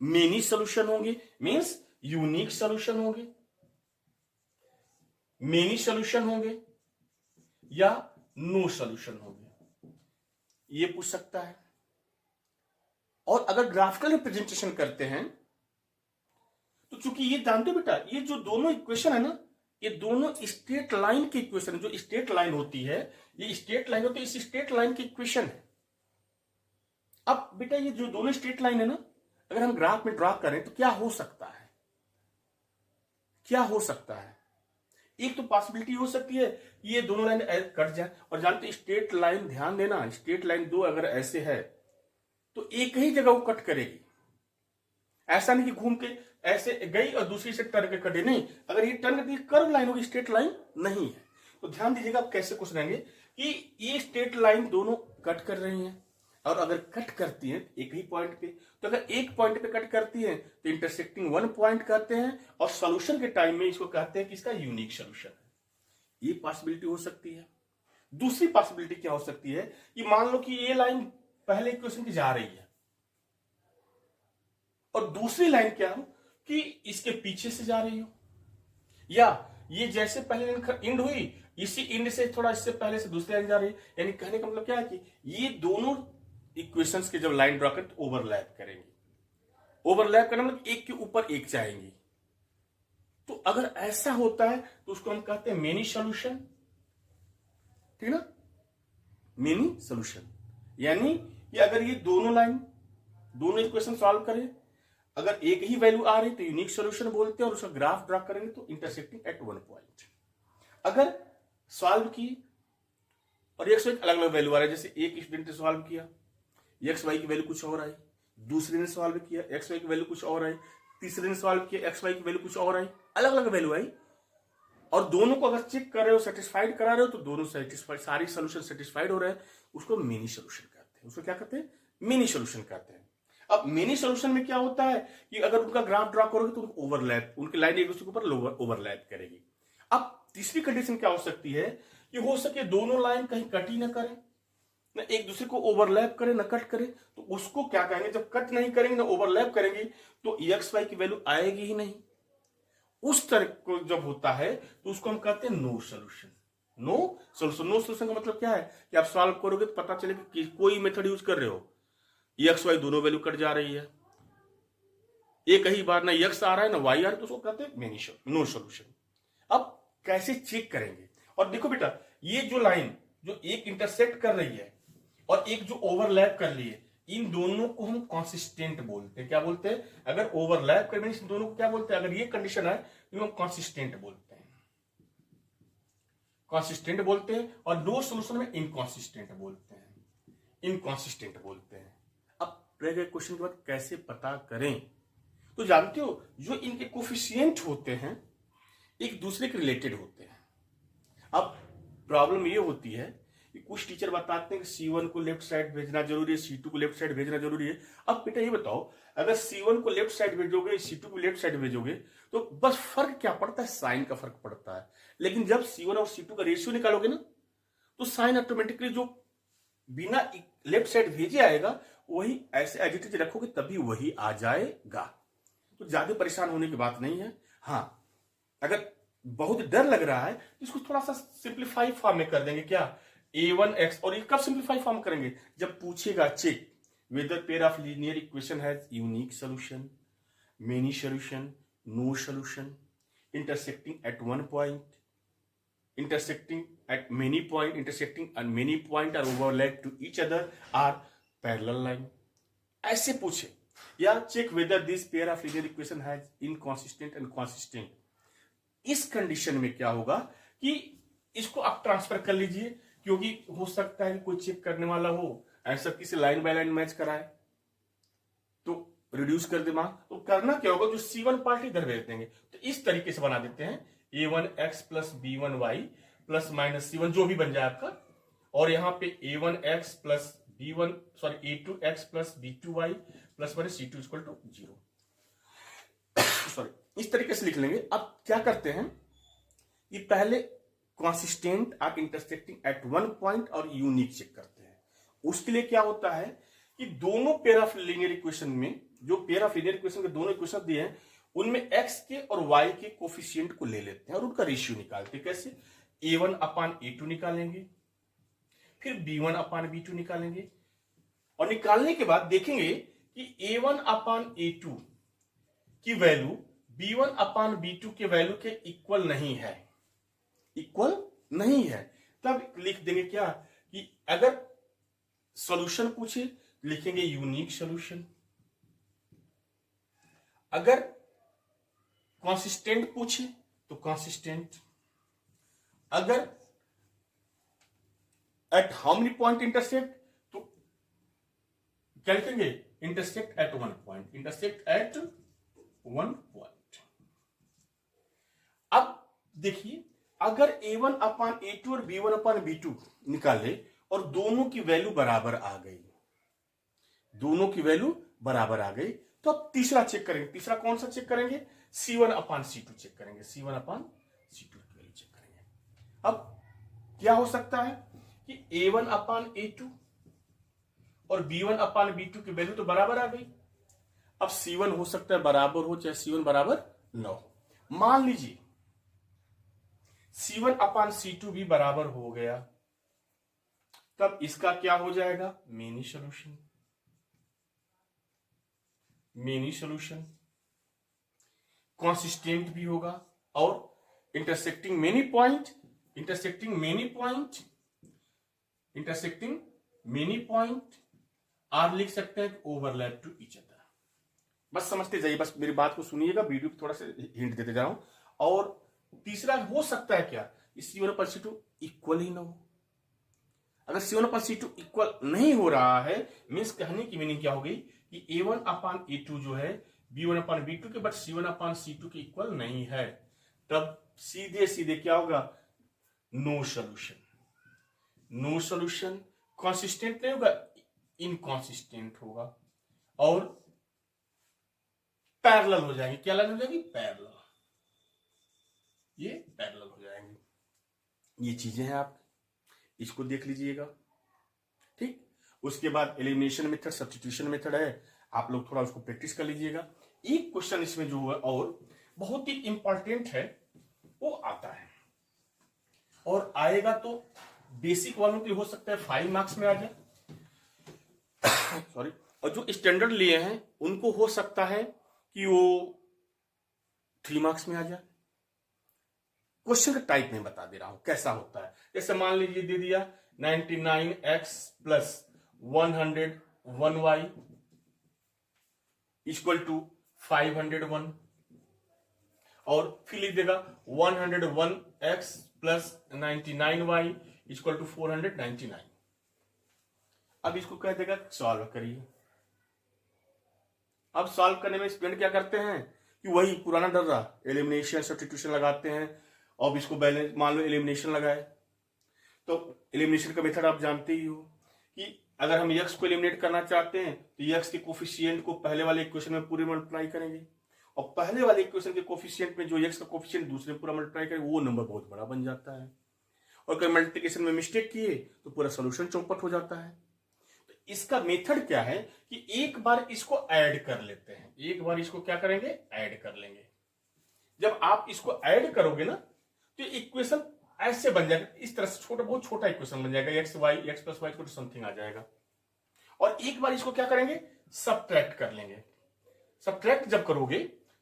S1: मेनी सॉल्यूशन होंगे, मींस यूनिक सॉल्यूशन होंगे, मेनी सॉल्यूशन होंगे या नो सॉल्यूशन होंगे, ये पूछ सकता है। और अगर ग्राफिकल रिप्रेजेंटेशन करते हैं तो चूंकि ये जानते हो बेटा, ये जो दोनों इक्वेशन है ना, ये दोनों स्ट्रेट लाइन की इक्वेशन, जो स्ट्रेट लाइन होती है, ये स्ट्रेट लाइन होती है, इस स्ट्रेट लाइन की इक्वेशन है। अब बेटा ये जो दोनों स्ट्रेट लाइन है ना, अगर हम ग्राफ में ड्रॉ करें तो क्या हो सकता है, क्या हो सकता है? एक तो पॉसिबिलिटी हो सकती है ये दोनों लाइन कट जाए, और जानते स्ट्रेट लाइन, ध्यान देना, स्ट्रेट लाइन 2 अगर ऐसे है तो एक ही जगह वो कट करेगी, ऐसा नहीं कि घूम के ऐसे गई और दूसरी से टर्न के कटे, नहीं, अगर ये टर्न करती है कर्व लाइन होगी, स्ट्रेट लाइन नहीं है। तो ध्यान दीजिएगा आप कैसे क्वेश्चन आएंगे कि ये स्ट्रेट लाइन दोनों कट कर रही हैं, और अगर कट करती हैं एक ही पॉइंट पे, तो अगर एक पॉइंट पे कट करती हैं तो इंटरसेक्टिंग 1 पॉइंट कहते हैं, और सॉल्यूशन के टाइम में इसको कहते हैं कि इसका यूनिक सॉल्यूशन है। ये पॉसिबिलिटी हो सकती है। दूसरी पॉसिबिलिटी क्या हो सकती है कि मान लो कि ये लाइन पहले इक्वेशन की जा रही है और दूसरी लाइन क्या हो कि इसके पीछे से जा रही हो, या ये जैसे पहले इंड हुई इसी इंड से थोड़ा इससे पहले से दूसरी लाइन जा रही है। यानी कहने का मतलब क्या है कि ये दोनों इक्वेशंस के जब लाइन ड्रॉ करें तो ओवरलैप करेंगे। ओवरलैप करना मतलब एक के ऊपर एक जाएंगे। तो अगर ऐसा होता है तो उसको हम कहते हैं मेनी सॉल्यूशन, ठीक ना, मेनी सॉल्यूशन। यानी कि अगर ये दोनों लाइन, दोनों इक्वेशन सॉल्व करें, अगर एक ही वैल्यू आ रही तो यूनिक सॉल्यूशन बोलते हैं, और उसका ग्राफ ड्रा करेंगे तो इंटरसेक्टिंग एट वन पॉइंट। अगर सॉल्व की और एक्स वाई अलग अलग वैल्यू आ रहा है, जैसे एक स्टूडेंट ने सॉल्व किया, एक्स वाई की वैल्यू कुछ और आई, दूसरे ने सॉल्व किया, एक्स वाई की वैल्यू कुछ और आई, तीसरे ने सॉल्व किया, एक्स वाई की वैल्यू कुछ और आई, अलग अलग वैल्यू आई, और दोनों को अगर चेक कर रहे हो, सेटिस्फाइड करा रहे हो, तो दोनों सेटिस्फाइड, सारी सोल्यूशन सेटिस्फाइड हो रहे हैं, उसको मिनी सोल्यूशन कहते हैं। उसको क्या कहते हैं? मिनी सोल्यूशन कहते हैं। अब मिनी सोल्यूशन में क्या होता है कि अगर उनका ग्राफ ड्रा करोगे तो ओवरलैप, उनकी लाइन एक दूसरे के ऊपर ओवरलैप करेगी। अब तीसरी कंडीशन क्या हो सकती है कि हो सके दोनों लाइन कहीं कट ही ना करें, ना एक दूसरे को ओवरलैप करे ना कट करे, तो उसको क्या कहेंगे? जब कट नहीं करेंगे ना ओवरलैप करेंगे तो एक्स वाई की वैल्यू आएगी ही नहीं। उस तरह को जब होता है तो उसको हम कहते हैं no solution. No solution, no solution का मतलब क्या है कि आप सॉल्व करोगे तो पता चलेगा कि कोई मेथड यूज कर रहे हो, एक्स वाई दोनों वैल्यू कट जा रही है, एक ही बार ना एक्स आ रहा है ना वाई आ रहा है, तो उसको कहते हैं नो सॉल्यूशन। अब कैसे चेक करेंगे? और देखो बेटा, ये जो लाइन जो एक इंटरसेक्ट कर रही है और एक जो ओवरलैप कर रही है, इन दोनों को हम कंसिस्टेंट बोलते हैं। क्या बोलते हैं? अगर ओवरलैप कर, इन दोनों को क्या बोलते हैं? अगर ये कंडीशन है तो हम कंसिस्टेंट बोलते हैं, कंसिस्टेंट बोलते हैं। और नो सॉल्यूशन में इनकंसिस्टेंट बोलते हैं, इनकंसिस्टेंट बोलते हैं। अब रह गए क्वेश्चन के बाद कैसे पता करें? तो जानते हो, जो इनके कोफिशिएंट होते हैं एक दूसरे के रिलेटेड होते हैं। अब प्रॉब्लम ये होती है कि कुछ टीचर बताते हैं कि C1 को लेफ्ट साइड भेजना जरूरी है, C2 को लेफ्ट साइड भेजना जरूरी है। अब बेटा ये बताओ, अगर C1 को लेफ्ट साइड भेजोगे, C2 को लेफ्ट साइड भेजोगे, तो बस फर्क क्या पड़ता है? साइन का फर्क पड़ता है। लेकिन जब C1 और C2 का रेशियो निकालोगे ना, तो साइन ऑटोमेटिकली जो बिना लेफ्ट साइड भेजे आएगा, वही ऐसे एज इट इज रखोगे तभी वही आ जाएगा। तो ज्यादा परेशान होने की बात नहीं है। हाँ, अगर बहुत डर लग रहा है तो इसको थोड़ा सा सिंप्लीफाई फॉर्म में कर देंगे। क्या? a1x, और ये कब सिंप्लीफाई फॉर्म करेंगे? जब पूछेगा check whether pair of linear equation has unique solution, many solution, no solution, intersecting at one point, intersecting at many point, intersecting at many point are overlap to each other are parallel line, ऐसे पूछे। या check whether this pair of linear equation has inconsistent and consistent। इस condition में क्या होगा कि इसको आप ट्रांसफर कर लीजिए, क्योंकि हो सकता है कि कोई चेक करने वाला हो, ऐसा किसी लाइन बाय लाइन मैच कराए तो रिड्यूस कर दे मार्क। तो करना क्या होगा, जो C1 पार्ट इधर भेज देंगे। तो इस तरीके से बना देते हैं a1x plus b1y plus minus C1 जो भी बन जाए आपका, और यहां पे a1x plus a2x plus b2y plus minus C2 equal to 0। Sorry, इस तरीके से लिख लेंगे। अब क्या करते हैं कि पहले कंसिस्टेंट और इंटरसेक्टिंग एट वन पॉइंट और यूनिक चेक करते हैं। उसके लिए क्या होता है कि दोनों पेयर ऑफ लीनियर इक्वेशन में, जो पेयर ऑफ लीनियर इक्वेशन के दोनों इक्वेशन दिए हैं, उनमें x के और y के कोफिशिएंट को ले लेते हैं और उनका रेशियो निकालते हैं। कैसे? a1 अपान a2 निकालेंगे, फिर b1 अपान b2 निकालेंगे, और निकालने के बाद देखेंगे कि a1 अपान a2 की वैल्यू b1 अपान b2 के वैल्यू के इक्वल नहीं है, इक्वल नहीं है। तब लिख देंगे क्या कि अगर सॉल्यूशन पूछे लिखेंगे यूनिक सॉल्यूशन, अगर कंसिस्टेंट पूछे तो कंसिस्टेंट, अगर at how many point intersect तो क्या लिखेंगे? Intersect at one point, intersect at one point. अब देखिए, अगर a1 अपान a2 और b1 अपान b2 निकाले और दोनों की वैल्यू बराबर आ गई, दोनों की वैल्यू बराबर आ गई, तो अब तीसरा चेक करेंगे। तीसरा कौन सा चेक करेंगे? C1 अपान C2 चेक करेंगे, C1 अपान C2 की वैल्यू चेक करेंगे। अब क्या हो सकता है कि a1 अपान a2 और b1 अपान b2 की वैल्यू तो बराबर आ गई। अब C1 हो सकता है बराबर हो, चाहे C1 बराबर न हो। मान लीजिए C1 अपान C2 भी बराबर हो गया, तब इसका क्या हो जाएगा, many solution. Many solution consistent भी होगा और intersecting many point, intersecting many point, intersecting many point, और लिख सकते हैं ओवरलैप टू ईच अदर। बस समझते जाइए, बस मेरी बात को सुनिएगा, वीडियो को थोड़ा सा हिंट देते जा रहा हूं। और तीसरा हो सकता है क्या, C1/C2 इक्वल ही ना हो। अगर C1/C2 इक्वल नहीं हो रहा है, मीन्स कहने की मीनिंग क्या होगी कि A1/A2 जो है B1/B2 के बट C1/C2 के इक्वल नहीं है, तब सीधे सीधे क्या होगा, no solution. No solution consistent नहीं होगा, इनकंसिस्टेंट होगा और पैरेलल हो जाएंगे। क्या लाइन हो जाएगी, पैरेलल, ये पैरेलल हो जाएंगे। ये चीजें हैं, आप इसको देख लीजिएगा, ठीक। उसके बाद एलिमिनेशन मेथड, सब्स्टिट्यूशन मेथड है, आप लोग थोड़ा उसको प्रैक्टिस कर लीजिएगा। एक क्वेश्चन इसमें जो है और बहुत ही इंपॉर्टेंट है वो आता है, और आएगा तो बेसिक वालों के हो सकता है 5 मार्क्स में आ जाए सॉरी, और जो स्टैंडर्ड लिए हैं उनको हो सकता है कि वो 3 मार्क्स में आ जाए। क्वेश्चन का टाइप में बता दे रहा हूं कैसा होता है। जैसे मान लीजिए दे दिया 99x plus 101y equal to 501, और फिर लिख देगा 101x plus 99y equal to 499। अब इसको कह देगा सॉल्व करिए। अब सॉल्व करने में स्टूडेंट क्या करते हैं कि वही पुराना डर रहा, एलिमिनेशन सब्स्टिट्यूशन लगाते हैं। अब इसको बैलेंस, मान लो एलिमिनेशन लगाए, तो एलिमिनेशन का मेथड आप जानते ही हो कि अगर हम x को एलिमिनेट करना चाहते हैं तो x के कोफिशिएंट को पहले वाले इक्वेशन में पूरे मल्टीप्लाई करेंगे, और पहले वाले इक्वेशन के कोफिशिएंट में जो x का कोफिशिएंट दूसरे पूरा मल्टीप्लाई करेंगे, वो नंबर बहुत बड़ा बन जाता है। और अगर मल्टीप्लिकेशन में मिस्टेक किए तो पूरा सोल्यूशन चौपट हो जाता है। तो इसका मेथड क्या है कि एक बार इसको ऐड कर लेते हैं, एक बार इसको क्या करेंगे, ऐड कर लेंगे। जब आप इसको ऐड करोगे ना तो इक्वेशन ऐसे बन जाएगा, इस तरह से छोटा, बहुत छोटा इक्वेशन बन जाएगा, x plus Y equal to something आ जाएगा। और एक बार इसको क्या करेंगे, सब्ट्रैक्ट कर लेंगे। सब्ट्रैक्ट जब करोगे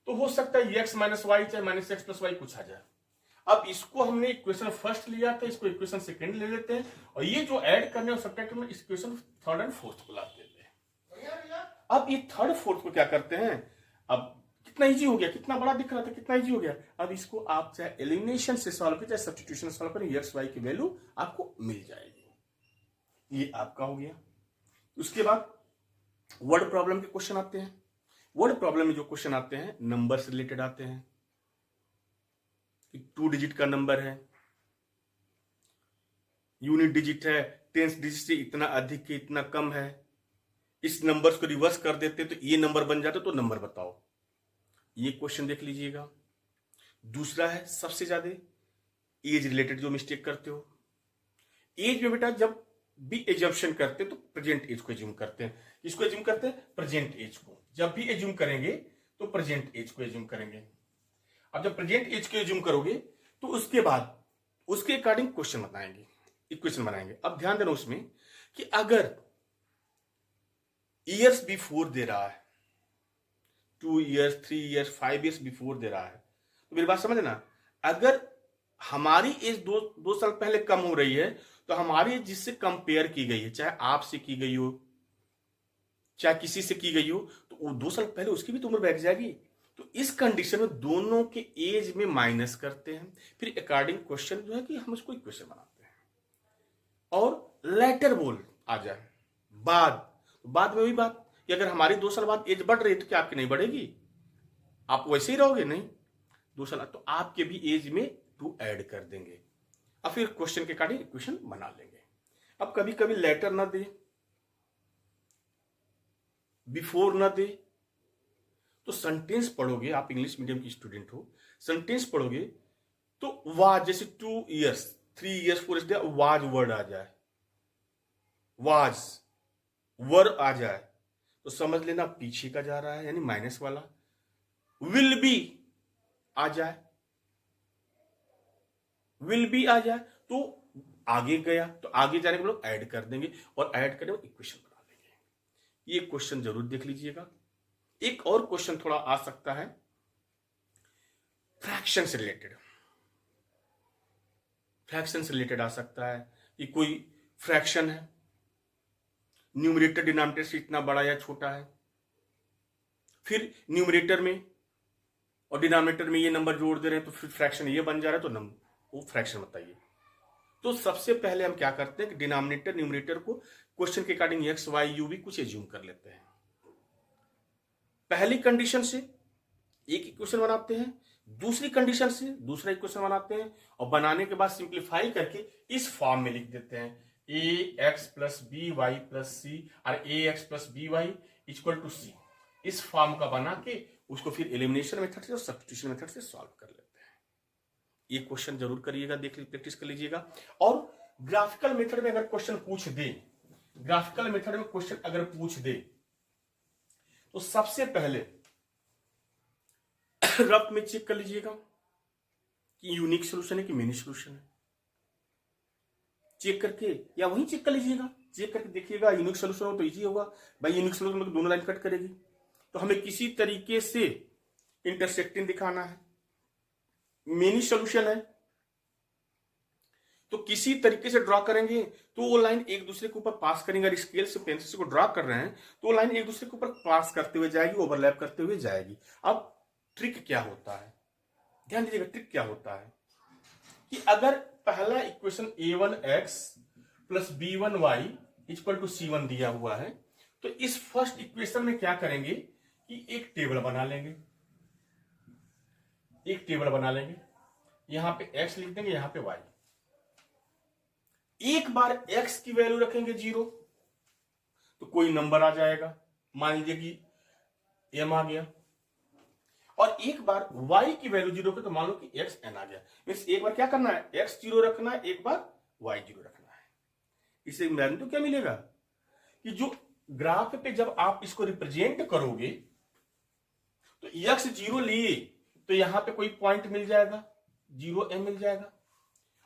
S1: तो हो सकता है x माइनस वाई चाहे माइनस एक्स प्लस वाई कुछ आ जाए। अब इसको हमने इक्वेशन फर्स्ट लिया था, इसको इक्वेशन सेकंड ले लेते हैं, और ये जो ऐड करने और सब्ट्रैक्ट में इक्वेशन थर्ड एंड फोर्थ को ला देते हैं। अब ये थर्ड फोर्थ को क्या करते हैं, अब कितना इजी हो गया, कितना बड़ा दिख रहा था, कितना इजी हो गया। अब इसको आप चाहे एलिमिनेशन से सॉल्व करें चाहे सब्स्टिट्यूशन से सॉल्व करें, एक्स वाई की वैल्यू आपको मिल जाएगी। ये आपका हो गया। उसके बाद वर्ड प्रॉब्लम के क्वेश्चन आते हैं। वर्ड प्रॉब्लम में जो क्वेश्चन आते हैं नंबर से रिलेटेड आते हैं। 2 डिजिट का नंबर है, यूनिट डिजिट है, 10 डिजिट से इतना अधिक के इतना कम है, इस नंबर्स को रिवर्स कर देते तो ये नंबर बन जाते, तो नंबर बताओ। ये क्वेश्चन देख लीजिएगा। दूसरा है सबसे ज्यादा एज रिलेटेड जो मिस्टेक करते हो। एज में बेटा जब भी एजम्पशन करते हैं तो प्रेजेंट एज को एज्यूम करते हैं। इसको एज्यूम करते हैं प्रेजेंट एज को, जब भी एज्यूम करेंगे तो प्रेजेंट एज को एज्यूम करेंगे। अब जब प्रेजेंट एज को एज्यूम करोगे तो उसके बाद उसके अकॉर्डिंग क्वेश्चन बताएंगे, इक्वेशन बनाएंगे। अब ध्यान देना उसमें कि अगर ईयर्स बिफोर दे रहा है, 2 years 3 years 5 years before they रहा है, तो मेरी बात समझना, अगर हमारी एज 2 साल पहले कम हो रही है तो हमारी एज जिससे कंपेयर की गई है, चाहे आपसे की गई हो चाहे किसी से की गई हो, तो वो 2 साल पहले उसकी भी तो उम्र बैठ जाएगी। तो इस कंडीशन में दोनों के एज में माइनस करते हैं, फिर अकॉर्डिंग क्वेश्चन जो है कि हम उसको इक्वेशन बनाते हैं। और लेटर बोल आ जाए बाद में वही बात कि अगर हमारी 2 साल बाद एज बढ़ रही है तो क्या आपकी नहीं बढ़ेगी, आप वैसे ही रहोगे, नहीं 2 साल तो आपके भी एज में 2 ऐड कर देंगे, और फिर क्वेश्चन के अकॉर्डिंग इक्वेशन बना लेंगे। अब कभी कभी लेटर ना दे, बिफोर ना दे, तो सेंटेंस पढ़ोगे, आप इंग्लिश मीडियम की स्टूडेंट हो, सेंटेंस पढ़ोगे तो वाज, जैसे 2 years 3 years 4 years was word आ जाए, वाज वर्ड आ जाए तो समझ लेना पीछे का जा रहा है, यानी माइनस वाला। विल बी आ जाए, विल बी आ जाए तो आगे गया तो आगे जाने के लोग ऐड कर देंगे और ऐड करने में इक्वेशन बना लेंगे। ये क्वेश्चन जरूर देख लीजिएगा। एक और क्वेश्चन थोड़ा आ सकता है फ्रैक्शन से रिलेटेड। फ्रैक्शन से रिलेटेड आ सकता है कि कोई फ्रैक्शन है, न्यूमरेटर डिनोमिनेटर से इतना बड़ा या छोटा है, फिर न्यूमरेटर में और डिनोमिनेटर में ये नंबर जोड़ दे रहे हैं तो फिर फ्रैक्शन ये बन जा रहा है, तो नंबर वो फ्रैक्शन बताइए। तो सबसे पहले हम क्या करते हैं कि डिनोमिनेटर न्यूमरेटर को क्वेश्चन के अकॉर्डिंग एक्स वाई यू भी कुछ एज्यूम कर लेते हैं। पहली कंडीशन से एक इक्वेशन बनाते हैं, दूसरी कंडीशन से दूसरा इक्वेशन बनाते हैं और बनाने के बाद सिंप्लीफाई करके इस फॉर्म में लिख देते हैं A X plus B Y plus C और A X plus B Y equal to C. इस फॉर्म का बना के उसको फिर एलिमिनेशन मेथड से और सब्स्टिट्यूशन मेथड से सॉल्व कर लेते हैं। ये क्वेश्चन जरूर करिएगा, देख प्रैक्टिस कर लीजिएगा। और ग्राफिकल मेथड में अगर क्वेश्चन पूछ दे, ग्राफिकल मेथड में क्वेश्चन अगर पूछ दे तो सबसे पहले रफ में चेक कर लीजिएगा कि यूनिक सोल्यूशन है कि मेनी सोल्यूशन है। चेक करके या वहीं चेक कर लीजिएगा, चेक करके देखिएगा यूनिक सोल्यूशन हो तो इजी होगा। भाई यूनिक सोल्यूशन में दोनों लाइन कट करेगी तो हमें किसी तरीके से इंटरसेक्टिंग दिखाना है। मेनी सोल्यूशन है तो किसी तरीके से ड्रॉ करेंगे तो वो लाइन एक दूसरे के ऊपर पास करेंगे। अगर स्केल से पेंसिल को ड्रॉ कर रहे हैं तो वो लाइन एक दूसरे के ऊपर पास करते हुए जाएगी, ओवरलैप करते हुए जाएगी। अब ट्रिक क्या होता है, ध्यान दीजिएगा, ट्रिक क्या होता है कि अगर पहला equation a1x plus b1y equal to c1 दिया हुआ है तो इस फर्स्ट इक्वेशन में क्या करेंगे कि एक टेबल बना लेंगे, एक टेबल बना लेंगे। यहां पे x लिख देंगे, यहां पे y। एक बार x की वैल्यू रखेंगे 0 तो कोई नंबर आ जाएगा, मान लीजिए कि m आ गया। और एक बार y की वैल्यू 0 के तो मान लो कि xn आ गया। मींस एक बार क्या करना है, x 0 रखना है, एक बार y 0 रखना है। इससे मान तो क्या मिलेगा कि जो ग्राफ पे जब आप इसको रिप्रेजेंट करोगे तो x 0 लिए तो यहां पे कोई पॉइंट मिल जाएगा, 0m मिल जाएगा।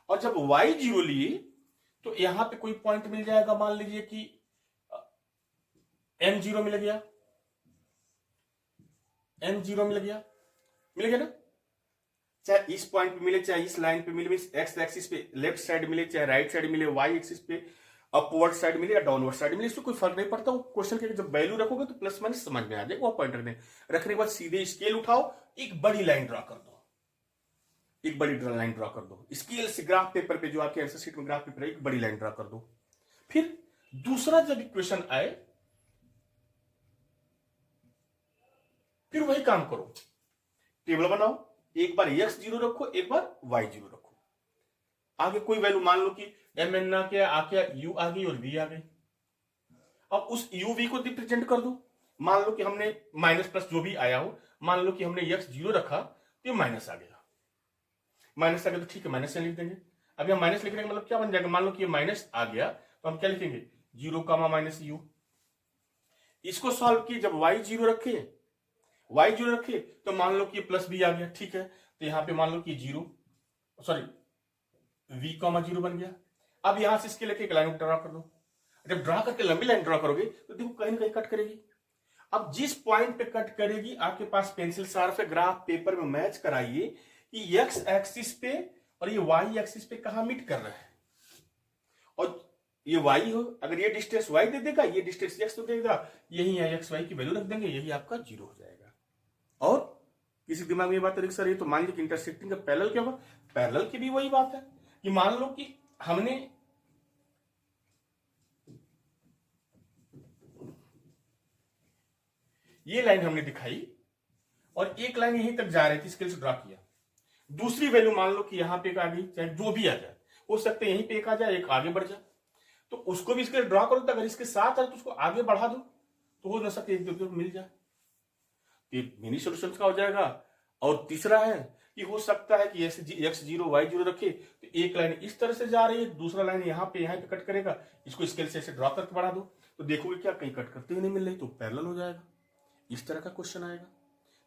S1: और जब y 0 लिए तो यहां पे कोई पॉइंट मिल जाएगा, मान लीजिए कि m 0 मिल गया, m 0 मिल गया, मिल गया ना। चाहे इस पॉइंट पे मिले चाहे इस लाइन पे मिले, मींस एक्स एक्सिस पे लेफ्ट साइड मिले चाहे राइट साइड मिले, वाई एक्सिस पे अपवर्ड साइड मिले या डाउनवर्ड साइड मिले, इससे कोई फर्क नहीं पड़ता। वो क्वेश्चन के जब वैल्यू रखोगे तो प्लस माइनस समझ में आ जाएगा। वो पॉइंट रखने के बाद सीधे स्केल उठाओ, एक बड़ी लाइन ड्रॉ कर दो, एक बड़ी लाइन ड्रॉ कर दो स्केल से। ग्राफ पेपर पे जो आपके आंसर शीट में ग्राफ पेपर है, एक बड़ी लाइन ड्रॉ कर दो। फिर दूसरा जब इक्वेशन आए फिर वही काम करो, टेबल बनाओ, एक बार x 0 रखो, एक बार y 0 रखो। आगे कोई वैल्यू मान लो कि m n आ गया, u आ गई और v आ गई। अब उस u v को रिप्रेजेंट कर दो। मान लो कि हमने माइनस प्लस जो भी आया हो, मान लो कि हमने x 0 रखा तो ये माइनस आ गया, माइनस आ गया तो ठीक है माइनस से लिख देंगे। अब हम माइनस लिखने का मतलब क्या बन जाएगा, मान लो कि ये माइनस आ गया तो हम क्या लिखेंगे 0 कामा माइनस u। इसको सॉल्व किए, जब y 0 रखे, y 0 रखे तो मान लो कि प्लस b आ गया, ठीक है। तो यहां पे मान लो कि 0 सॉरी v कॉमा 0 बन गया। अब यहां से इसके लेके एक लाइन ड्रॉ कर दो। जब ड्रॉ करके लंबी लाइन ड्रॉ करोगे तो देखो कहीं ना कहीं कट करेगी। अब जिस पॉइंट पे कट करेगी आपके पास पेंसिल शार्प है, ग्राफ पेपर में मैच कराइए कि x एक्सिस पे और ये y एक्सिस पे कहां मीट कर रहा है। और ये y हो, अगर ये डिस्टेंस y दे देगा, ये डिस्टेंस x तो देगा, यही है x y की वैल्यू रख देंगे, यही आपका 0 हो जाएगा। और किसी दिमाग में ये बात सर ये तो मान लीजिए कि इंटरसेक्टिंग का पैरेलल क्या होगा, पैरेलल की भी वही बात है कि मान लो कि हमने ये लाइन हमने दिखाई और एक लाइन यहीं तक जा रही थी, स्केल से ड्रॉ किया। दूसरी वैल्यू मान लो कि यहां पे एक आ गई, चाहे जो भी आ जाए, हो सकता है यहीं पे एक आ जाए, एक आगे बढ़ जाए, तो उसको भी स्केल ड्रॉ करो। तो अगर इसके साथ है तो उसको आगे बढ़ा दो, तो हो ना सकता एक दूसरे को मिल जाए, मिनी सोल्यूशन का हो जाएगा। और तीसरा है कि हो सकता है कि x 0 y 0 रखे तो एक लाइन इस तरह से जा रही है, दूसरा लाइन यहाँ पे कट करेगा, इसको स्केल से ऐसे ड्रॉ करके बढ़ा दो तो देखोगे क्या कहीं कट करते हुए नहीं मिल रही, तो पैरेलल हो जाएगा। इस तरह का क्वेश्चन आएगा।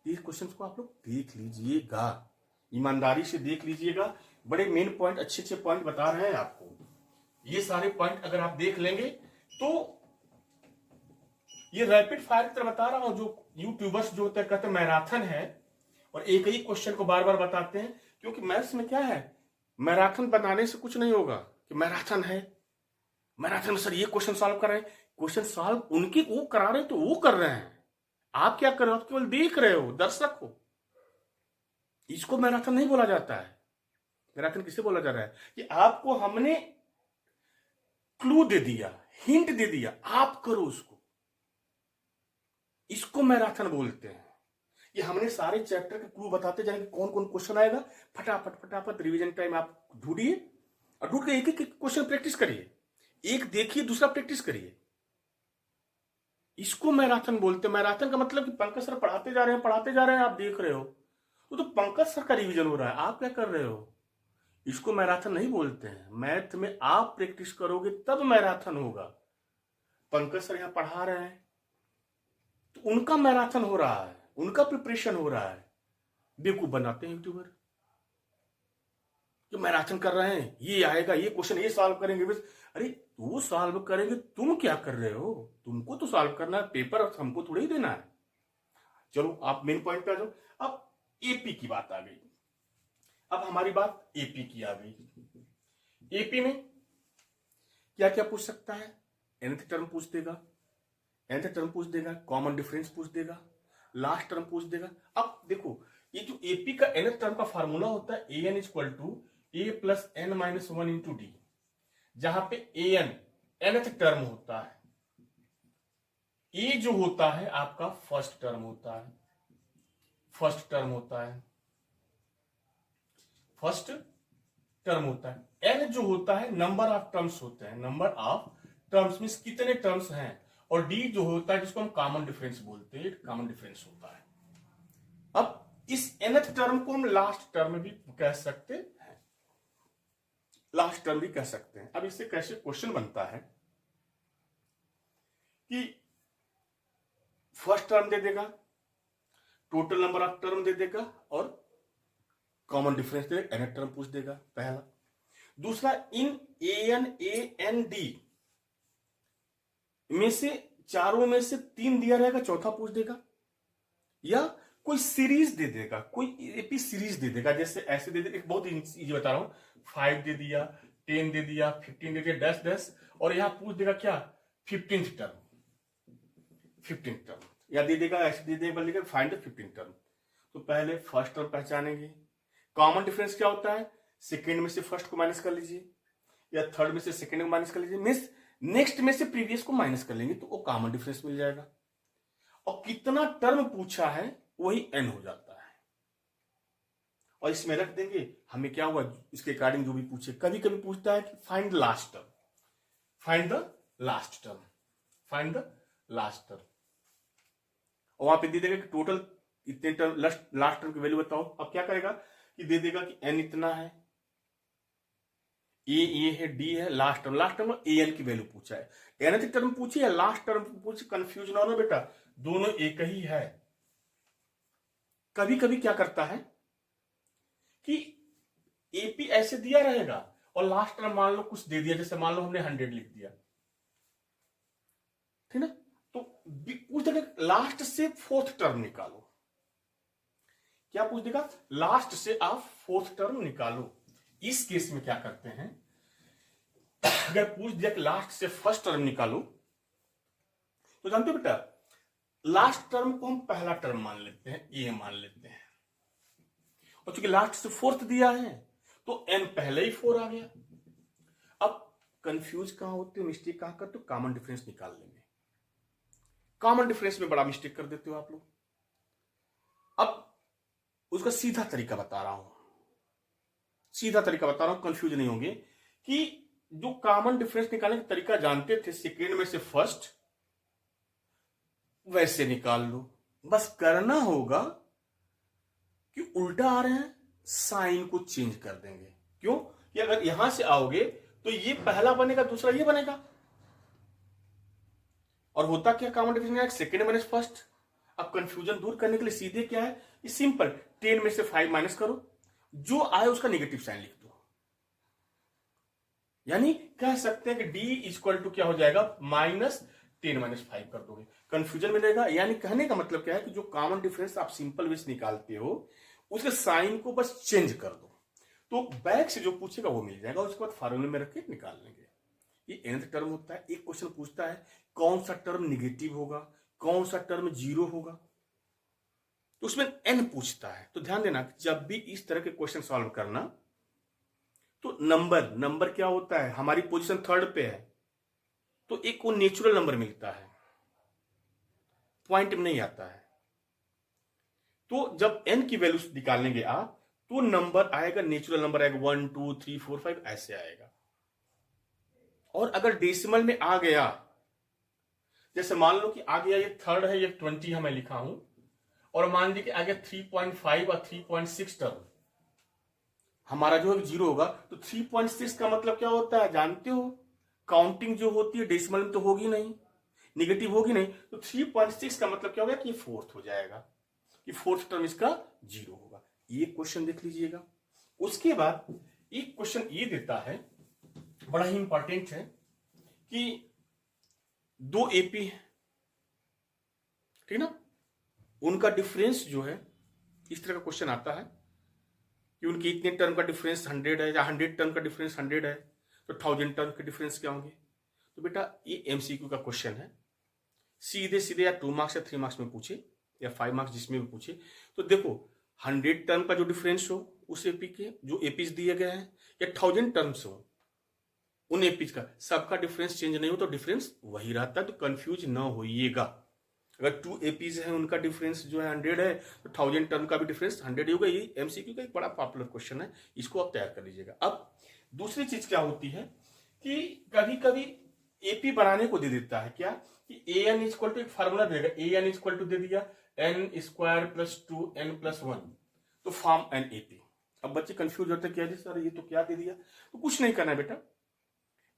S1: इस क्वेश्चन को आप लोग देख लीजिएगा, ईमानदारी से देख लीजिएगा। बड़े मेन पॉइंट, अच्छे अच्छे पॉइंट बता रहे हैं आपको। ये सारे पॉइंट अगर आप देख लेंगे तो ये रैपिड फायर की तरह बता रहा हूं। जो यूट्यूबर्स जो होते हैं कहते हैं मैराथन है और एक ही क्वेश्चन को बार बार बताते हैं, क्योंकि मैथ्स में क्या है, मैराथन बनाने से कुछ नहीं होगा कि मैराथन है, मैराथन में सर ये क्वेश्चन सॉल्व कर रहे हैं। क्वेश्चन सॉल्व उनकी वो करा रहे हैं तो वो कर रहे हैं, आप क्या कर रहे हो, आप केवल देख रहे हो, दर्शक हो। इसको मैराथन नहीं बोला जाता है। मैराथन किसे बोला जा रहा है कि आपको हमने क्लू दे दिया, हिंट दे दिया, आप करो उसको, इसको मैराथन बोलते हैं। ये हमने सारे चैप्टर के क्लू बताते जाएंगे, कौन कौन क्वेश्चन आएगा, फटाफट फटाफट रिवीजन टाइम आप ढूंढिए और ढूंढ के एक एक क्वेश्चन प्रैक्टिस करिए, एक देखिए दूसरा प्रैक्टिस करिए, इसको मैराथन बोलते हैं। मैराथन का मतलब कि पंकज सर पढ़ाते जा रहे हैं, पढ़ाते जा रहे हैं, आप देख रहे हो, तो पंकज सर का रिवीजन हो रहा है, आप क्या कर रहे हो, इसको मैराथन नहीं बोलते हैं। मैथ में आप प्रैक्टिस करोगे तब मैराथन होगा। पंकज सर यहां पढ़ा रहे हैं तो उनका मैराथन हो रहा है, उनका प्रिपरेशन हो रहा है। बेवकूफ बनाते हैं यूट्यूबर, जो मैराथन कर रहे हैं, ये आएगा, ये क्वेश्चन ये सॉल्व करेंगे बस। अरे वो सॉल्व करेंगे, तुम क्या कर रहे हो, तुमको तो सॉल्व करना है, पेपर हमको थोड़ा ही देना है। चलो आप मेन पॉइंट पे आ जाओ। अब एपी की बात आ गई, अब हमारी बात एपी की आ गई। एपी में क्या क्या पूछ सकता है, nth टर्म पूछ देगा, nth टर्म पूछ देगा, कॉमन डिफरेंस पूछ देगा, लास्ट टर्म पूछ देगा। अब देखो ये जो एपी का nth टर्म का फार्मूला होता है an equal to a plus n minus 1 into D, जहां पे an nth टर्म होता है, ए जो होता है आपका फर्स्ट टर्म होता है, फर्स्ट टर्म होता है, फर्स्ट टर्म होता है। एन जो होता है नंबर ऑफ टर्म्स होते हैं, नंबर ऑफ टर्म्स मींस कितने टर्म्स हैं, और डी जो होता है जिसको हम कॉमन डिफरेंस बोलते हैं, कॉमन डिफरेंस होता है। अब इस nth टर्म को हम लास्ट टर्म भी कह सकते हैं, लास्ट टर्म भी कह सकते हैं। अब इससे कैसे क्वेश्चन बनता है कि फर्स्ट टर्म दे देगा, टोटल नंबर ऑफ टर्म दे देगा और कॉमन डिफरेंस दे देगा, nth टर्म पूछ देगा, पहला। दूसरा, इन AN में से चारों में से 3 दिया रहेगा, चौथा पूछ देगा, या कोई सीरीज दे देगा, कोई एपी सीरीज दे देगा। जैसे ऐसे दे देगा, एक बहुत इजी बता रहा हूं, 5 दे दिया, 10 दे दिया, 15 दे दिया, 10 और यहां पूछ देगा क्या, 15th टर्म, 15th टर्म, या दे देगा ऐसे दे देगा, फाइंड द 15th टर्म। तो पहले फर्स्ट टर्म पहचानेंगे। कॉमन डिफरेंस क्या होता है, सेकेंड में से फर्स्ट को माइनस कर लीजिए, या थर्ड में से सेकेंड को माइनस कर लीजिए, मीन्स नेक्स्ट में से प्रीवियस को माइनस कर लेंगे तो वो कॉमन डिफरेंस मिल जाएगा। और कितना टर्म पूछा है वही n हो जाता है, और इसमें रख देंगे। हमें क्या हुआ, इसके अकॉर्डिंग जो भी पूछे, कभी कभी पूछता है कि find the last term, find the last term, find the last term, और वहां पे दे देगा कि टोटल इतने टर्म, लास्ट टर्म की वैल्यू बताओ। अब क्या करेगा कि दे देगा कि n इतना है, ये है, डी है, लास्ट टर्म an की वैल्यू पूछा है। nth टर्म पूछी या लास्ट टर्म पूछी, कंफ्यूज ना हो बेटा, दोनों एक ही है। कभी कभी क्या करता है कि एपी ऐसे दिया रहेगा और लास्ट टर्म मान लो कुछ दे दिया, जैसे मान लो हमने 100 लिख दिया, ठीक ना, तो पूछ देगा लास्ट से 4th टर्म निकालो। क्या पूछ देगा, लास्ट से आप 4th टर्म निकालो। इस केस में क्या करते हैं, अगर पूछ दिया कि लास्ट से फर्स्ट टर्म निकालो, तो जानते हो बेटा, लास्ट टर्म को हम पहला टर्म मान लेते हैं, ए मान लेते हैं, और चूंकि लास्ट से 4th दिया है तो n पहले ही 4 आ गया। अब कंफ्यूज कहां होते हो, मिस्टेक कहां करते हो, कॉमन डिफरेंस निकालने में। कॉमन डिफरेंस में बड़ा मिस्टेक कर देते हो आप लोग। अब उसका सीधा तरीका बता रहा हूं, सीधा तरीका बता रहा हूं, कंफ्यूज नहीं होंगे, कि जो कॉमन डिफरेंस निकालने का तरीका जानते थे, सेकेंड में से फर्स्ट, वैसे निकाल लो। बस करना होगा कि उल्टा आ रहे हैं, साइन को चेंज कर देंगे। क्यों, कि अगर यहां से आओगे तो ये पहला बनेगा, दूसरा ये बनेगा, और होता क्या common difference, second minus first. अब कंफ्यूजन दूर करने के लिए सीधे क्या है, ये सिंपल, 10 में से 5 माइनस करो, जो आए उसका नेगेटिव साइन लिख दो। यानी कह सकते हैं कि डी इक्वल टू क्या हो जाएगा, -10 - 5 कर दोगे, कंफ्यूजन में रहेगा। यानी कहने का मतलब क्या है कि जो कॉमन डिफरेंस आप सिंपल वे से निकालते हो उसके साइन को बस चेंज कर दो, तो बैक से जो पूछेगा वो मिल जाएगा, उसके बाद फार्मूले में रख के निकाल लेंगे। ये nth टर्म होता है। एक क्वेश्चन पूछता है कौन सा टर्म निगेटिव होगा, कौन सा टर्म 0 होगा, तो उसमें n पूछता है। तो ध्यान देना जब भी इस तरह के क्वेश्चन सॉल्व करना तो नंबर क्या होता है, हमारी पोजीशन 3rd पे है तो एक को नेचुरल नंबर मिलता है, पॉइंट में नहीं आता है। तो जब n की वैल्यू निकालेंगे आप तो नंबर आएगा, नेचुरल नंबर आएगा 1 2 3 4 5 ऐसे आएगा। और अगर डेसिमल में आ गया, जैसे मान लो कि आ गया ये 3rd है, ये 20 है मैं लिखा हूं, और मान लीजिए कि आ गया 3.5 और 3.6 टर्म, हमारा जो है 0 होगा, तो 3.6 का मतलब क्या होता है जानते हो, काउंटिंग जो होती है डेसिमल में तो होगी नहीं, निगेटिव होगी नहीं, तो 3.6 का मतलब क्या होगा कि 4th हो जाएगा, कि 4th टर्म इसका 0 होगा। ये क्वेश्चन देख लीजिएगा। उसके बाद एक क्वेश्चन ये देता है, बड़ा ही इंपॉर्टेंट है, कि 2 एपी है, ठीक ना, उनका डिफरेंस जो है, इस तरह का क्वेश्चन आता है कि उनके इतने टर्म का डिफरेंस 100 है, या 100 टर्म का डिफरेंस 100 है, तो 1000 टर्म के डिफरेंस क्या होंगे। तो बेटा ये एमसीक्यू का क्वेश्चन है, सीधे सीधे या 2 मार्क्स या 3 मार्क्स में पूछे या 5 मार्क्स जिसमें भी पूछे। तो देखो 100 टर्म का जो डिफरेंस हो उस एपी के जो एपीज दिए गए हैं, या 1000 टर्म्स हो उन एपीज का, सबका डिफरेंस चेंज नहीं हो तो डिफरेंस वही रहता है, तो कंफ्यूज ना होइएगा। अगर 2 एपीज हैं उनका डिफरेंस जो है 100 है, तो 1000 टर्म का भी डिफरेंस 100 ही होगा। ये एमसीक्यू का एक बड़ा पॉपुलर क्वेश्चन है, इसको आप तैयार कर लीजिएगा। अब दूसरी चीज क्या होती है कि कभी कभी एपी बनाने को दे देता है क्या, कि ए एन इक्वल टू, एक फार्मूला देगा, ए एन इक्वल टू दे दिया n² + 2n+1, तो फॉर्म एन एपी। अब बच्चे कंफ्यूज होते हैं, क्या सर ये तो क्या दे दिया, तो कुछ नहीं करना है बेटा,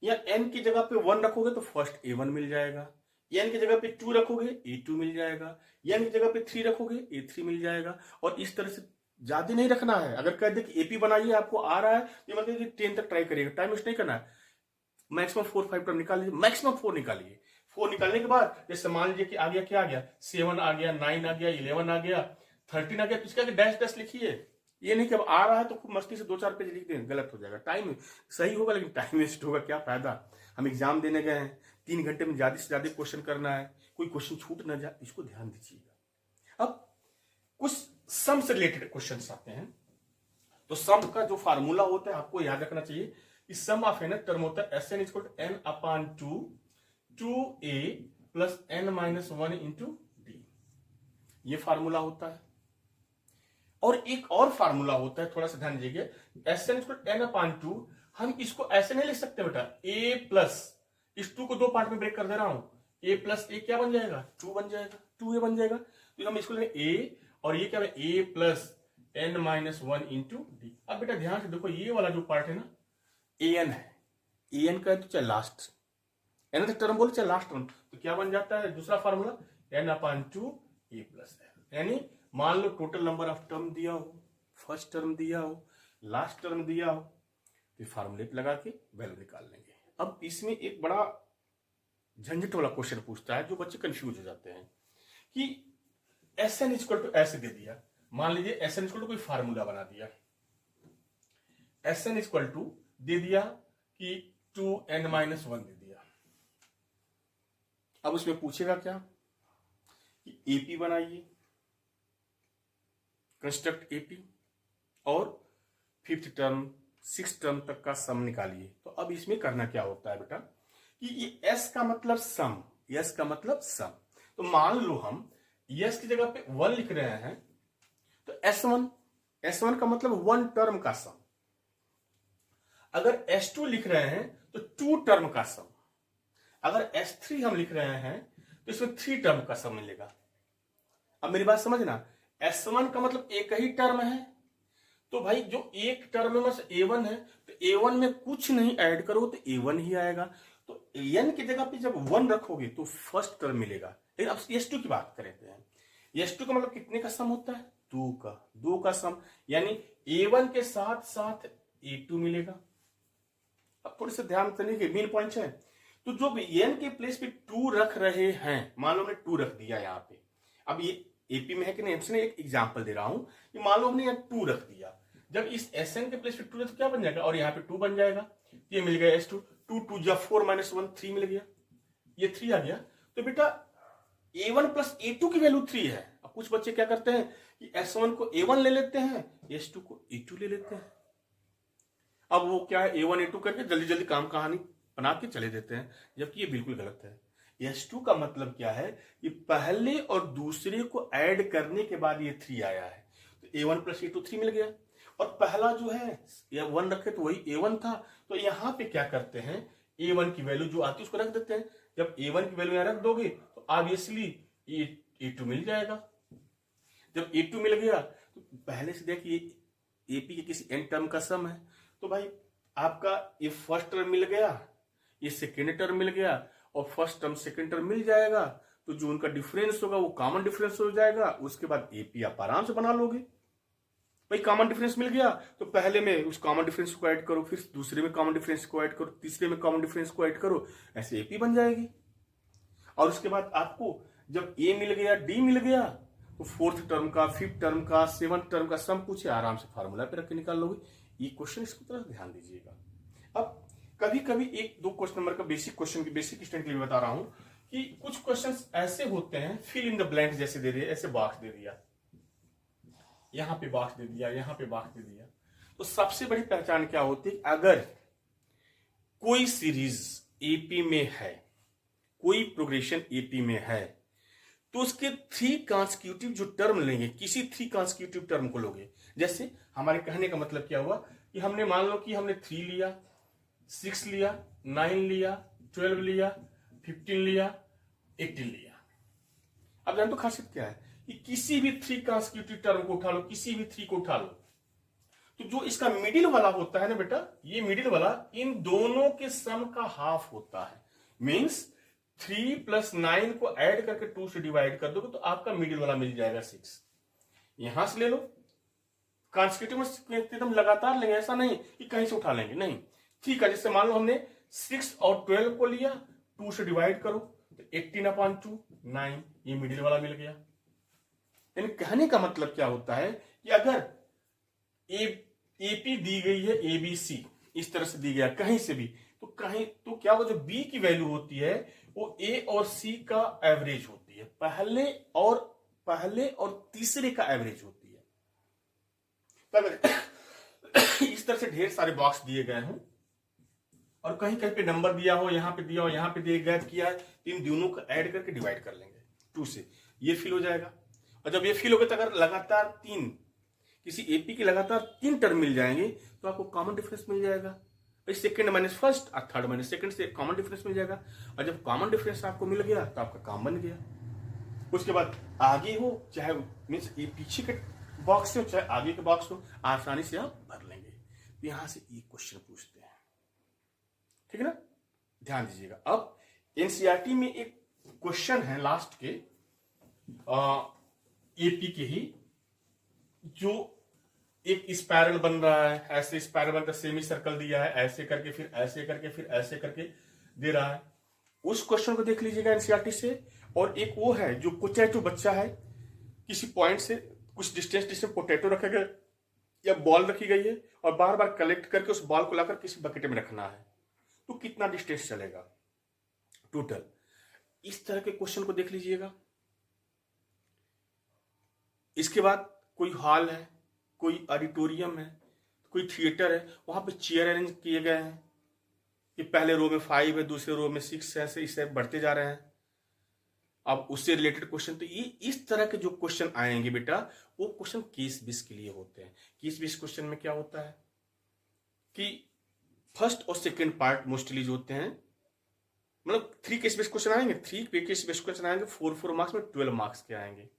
S1: या n की जगह पे 1 रखोगे तो फर्स्ट a1 मिल जाएगा, n की जगह पे 2 रखोगे a2 मिल जाएगा, n की जगह पे 3 रखोगे a3 मिल जाएगा। और इस तरह से ज्यादा नहीं रखना है। अगर कह दे कि एपी बनाइए आपको आ रहा है, ये मतलब कि 10 तक ट्राई करिएगा, टाइम वेस्ट नहीं करना है। मैक्सिमम 4-5 टर्म निकाल लीजिए, मैक्सिमम 4 निकालिए। 4 निकालने के बाद जैसे मान लीजिए कि आ गया, क्या आ गया, 7 आ गया, 9 आ गया, 11 आ गया, 13 आ गया, तो इसका डैश डैश लिखिए। ये नहीं कि अब आ रहा है तो खूब मस्ती से 2-4 पेज लिख दें, गलत हो जाएगा, टाइम सही होगा लेकिन टाइम वेस्ट होगा, क्या फायदा। हम एग्जाम देने गए हैं, 3 घंटे में ज्यादा से ज्यादा क्वेश्चन करना है, कोई क्वेश्चन छूट ना जाए, इसको ध्यान दीजिएगा। अब कुछ सम से रिलेटेड क्वेश्चन आते हैं, तो सम का जो फार्मूला होता है आपको याद रखना चाहिए कि सम ऑफ एन टर्म होता है Sn = n/2 2a + n-1 × d, ये फार्मूला होता है। और एक और फार्मूला होता है, थोड़ा सा ध्यान दीजिए, Sn = n/2, हम इसको ऐसे नहीं लिख सकते बेटा, a+, इस 2 को 2 पार्ट में ब्रेक कर दे रहा हूं, a + a क्या बन जाएगा, 2 बन जाएगा, 2a बन जाएगा, तो हम इसको लेंगे a, और ये क्या है, a + n-1 × d। अब बेटा ध्यान से देखो, ये वाला जो पार्ट है ना, an है, an का है तो चाहे लास्ट nth टर्म बोले चाहे लास्ट टर्म, तो क्या बन जाता है दूसरा फार्मूला, n/2 a + n। यानी मान लो टोटल नंबर ऑफ टर्म दिया हो, फर्स्ट टर्म दिया हो, लास्ट टर्म दिया हो, तो फार्मूले पे लगा के वैल्यू निकाल लेंगे। अब इसमें एक बड़ा झंझट वाला क्वेश्चन पूछता है, जो बच्चे कंफ्यूज हो जाते हैं कि Sn = ऐसे दे दिया, मान लीजिए Sn = कोई फार्मूला बना दिया, Sn = दे दिया कि 2n-1 दे दिया। अब उसमें पूछेगा क्या कि एपी बनाइए, कंस्ट्रक्ट एपी, और 5th टर्म 6th टर्म तक का सम निकालिए। तो अब इसमें करना क्या होता है बेटा कि ये s का मतलब सम, s का मतलब सम, तो मान लो हम s की जगह पे 1 लिख रहे हैं, तो s1 का मतलब 1 टर्म का सम। अगर s2 लिख रहे हैं तो 2 टर्म का सम। अगर s3 हम लिख रहे हैं तो इसमें 3 टर्म का सम मिलेगा। अब मेरी बात समझना, s1 का मतलब एक ही टर्म है, तो भाई जो एक टर्म में बस a1 है, तो a1 में कुछ नहीं ऐड करो तो a1 ही आएगा। तो n की जगह पे जब 1 रखोगे तो फर्स्ट टर्म मिलेगा। लेकिन अब s2 की बात करते हैं, s2 का मतलब कितने का सम होता है, 2 का सम, यानी a1 के साथ साथ a2 मिलेगा। अब थोड़े से ध्यान देने के मेन पॉइंट है। तो जो n के प्लेस पे 2 रख रहे हैं, मान लो हमने 2 रख दिया यहाँ पे, अब ये एपी में है कि नहीं, हमसे एक एग्जांपल दे रहा हूं कि मान लो हमने यहाँ 2 रख दिया, जब इस एसएन के प्लेस पे 2 तो क्या बन जाएगा, और यहाँ पे 2 बन जाएगा, ये मिल गया S2, 2 2 जा 4 -1 3 मिल गया, ये 3 आ गया। तो बेटा A1 प्लस A2 की वैल्यू 3 है। अब कुछ बच्चे क्या करते हैं कि S1 को A1 ले लेते हैं, S2 को A2 ले लेते हैं। अब वो क्या है, A1 A2 करके जल्दी जल्दी काम कहानी बना के चले देते हैं, जबकि ये बिल्कुल गलत है। S2 का मतलब क्या है, ये पहले और दूसरे को ऐड करने के बाद ये 3 आया है, तो A1 प्लस A2 3 मिल गया। और पहला जो है ये 1 रखे तो वही A1 था, तो यहाँ पे क्या करते हैं, A1 की वैल्यू जो आती है उसको रख देते हैं। जब A1 की वैल्यू यहाँ रख दोगे तो ऑब्वियसली ये A2 मिल जाएगा। जब A2 मिल गया तो पहले से देखिए AP के किसी n टर्म का सम है, तो भाई आपका ये फर्स्ट टर्म मिल गया, ये सेकेंड टर्म मिल गया, और फर्स्ट टर्म सेकेंड टर्म मिल जाएगा, तो जो उनका डिफरेंस होगा वो कॉमन डिफरेंस हो जाएगा। उसके बाद AP आप आराम से बना लोगे। भाई कॉमन डिफरेंस मिल गया तो पहले में उस कॉमन डिफरेंस को ऐड करो, फिर दूसरे में कॉमन डिफरेंस को ऐड करो, तीसरे में कॉमन डिफरेंस को ऐड करो, ऐसे एपी बन जाएगी। और उसके बाद आपको जब ए मिल गया, डी मिल गया, तो फोर्थ टर्म का, फिफ्थ टर्म का, सेवंथ टर्म का सम पूछे, आराम से फार्मूला पे रख के निकाल लोगे। ये क्वेश्चन इसको तरफ ध्यान दीजिएगा। अब कभी कभी 1-2 क्वेश्चन नंबर का बेसिक क्वेश्चन की बेसिक स्टैंड के लिए बता रहा हूं कि कुछ क्वेश्चंस ऐसे होते हैं, फिल इन द ब्लैंक जैसे दे दिया, ऐसे बॉक्स दे दिया, यहां पे बॉक्स दे दिया, यहां पे बॉक्स दे दिया। तो सबसे बड़ी पहचान क्या होती है, अगर कोई सीरीज एपी में है, कोई प्रोग्रेशन एपी में है, तो उसके 3 कॉन्सेक्यूटिव जो टर्म लेंगे, किसी 3 कॉन्सेक्यूटिव टर्म को लोगे। जैसे हमारे कहने का मतलब क्या हुआ कि हमने मान लो कि हमने 3 लिया, 6 लिया, 9 लिया, 12 लिया, 15 लिया, 18 लिया। अब जान तो खासियत क्या है कि किसी भी 3 कॉन्सेक्यूटिव टर्म को उठा लो, किसी भी 3 को उठा लो, तो जो इसका मिडिल वाला होता है ना बेटा, ये मिडिल वाला इन दोनों के सम का हाफ होता है। मींस 3 + 9 को ऐड करके 2 से डिवाइड कर दोगे तो आपका मिडिल वाला मिल जाएगा 6। यहां से ले लो, कॉन्सेक्यूटिव एकदम लगातार लेंगे, ऐसा नहीं कि कहीं से उठा लेंगे, नहीं। ठीक है, जैसे मान लो हमने 6 और 12 को लिया, 2 से डिवाइड करो तो 18/2 9, ये मिडिल वाला मिल गया। यानी कहने का मतलब क्या होता है कि अगर एपी दी गई है, ABC इस तरह से दी गया कहीं से भी, तो कहीं तो क्या वो जो बी की वैल्यू होती है वो ए और सी का एवरेज होती है, पहले और तीसरे का एवरेज होती है। तो अगर इस तरह से ढेर सारे बॉक्स दिए गए हों और कहीं कहीं पे नंबर दिया हो, यहां पे दिया हो, यहां पे दिए गैप किया है, तो इन दोनों को ऐड करके डिवाइड कर लेंगे 2 से, ये फिल हो जाएगा। और जब ये फिल हो गया तो अगर लगातार 3 किसी एपी के लगातार 3 टर्म मिल जाएंगे तो आपको कॉमन डिफरेंस मिल जाएगा। सेकंड माइनस फर्स्ट और थर्ड माइनस सेकंड से कॉमन डिफरेंस मिल जाएगा। और जब कॉमन डिफरेंस आपको मिल गया तो आपका काम बन गया। उसके बाद आगे हो चाहे मीन्स ये पीछे के बॉक्स हो चाहे आगे के बॉक्स हो, आसानी से आप भर लेंगे। तो यहां से एक क्वेश्चन पूछते हैं, ठीक है ना, ध्यान दीजिएगा। अब एनसीईआरटी में एक क्वेश्चन है लास्ट के एपी के ही, जो एक स्पाइरल बन रहा है, ऐसे स्पाइरल बनता, सेमी सर्कल दिया है, ऐसे करके फिर ऐसे करके फिर ऐसे करके दे रहा है। उस क्वेश्चन को देख लीजिएगा एनसीईआरटी से। और एक वो है जो पोटैटो बच्चा है, किसी पॉइंट से कुछ डिस्टेंस पोटैटो रखा गया या बॉल रखी गई है और बार बार कलेक्ट करके उस बॉल को लाकर किसी बकेट में रखना है, तो कितना डिस्टेंस चलेगा टोटल। इस तरह के क्वेश्चन को देख लीजिएगा। इसके बाद कोई हॉल है, कोई ऑडिटोरियम है, कोई थिएटर है, वहां पे चेयर अरेंज किए गए हैं कि पहले रो में 5 है, दूसरे रो में 6 है, ऐसे इससे बढ़ते जा रहे हैं। अब उससे रिलेटेड क्वेश्चन, तो ये इस तरह के जो क्वेश्चन आएंगे बेटा, वो क्वेश्चन केस बेस के लिए होते हैं। केस बेस क्वेश्चन में क्या होता है कि फर्स्ट और सेकेंड पार्ट मोस्टली जो होते हैं, मतलब 3 केस बेस क्वेश्चन आएंगे, 3 केस बेस क्वेश्चन आएंगे, 4 मार्क्स में 12 मार्क्स के आएंगे।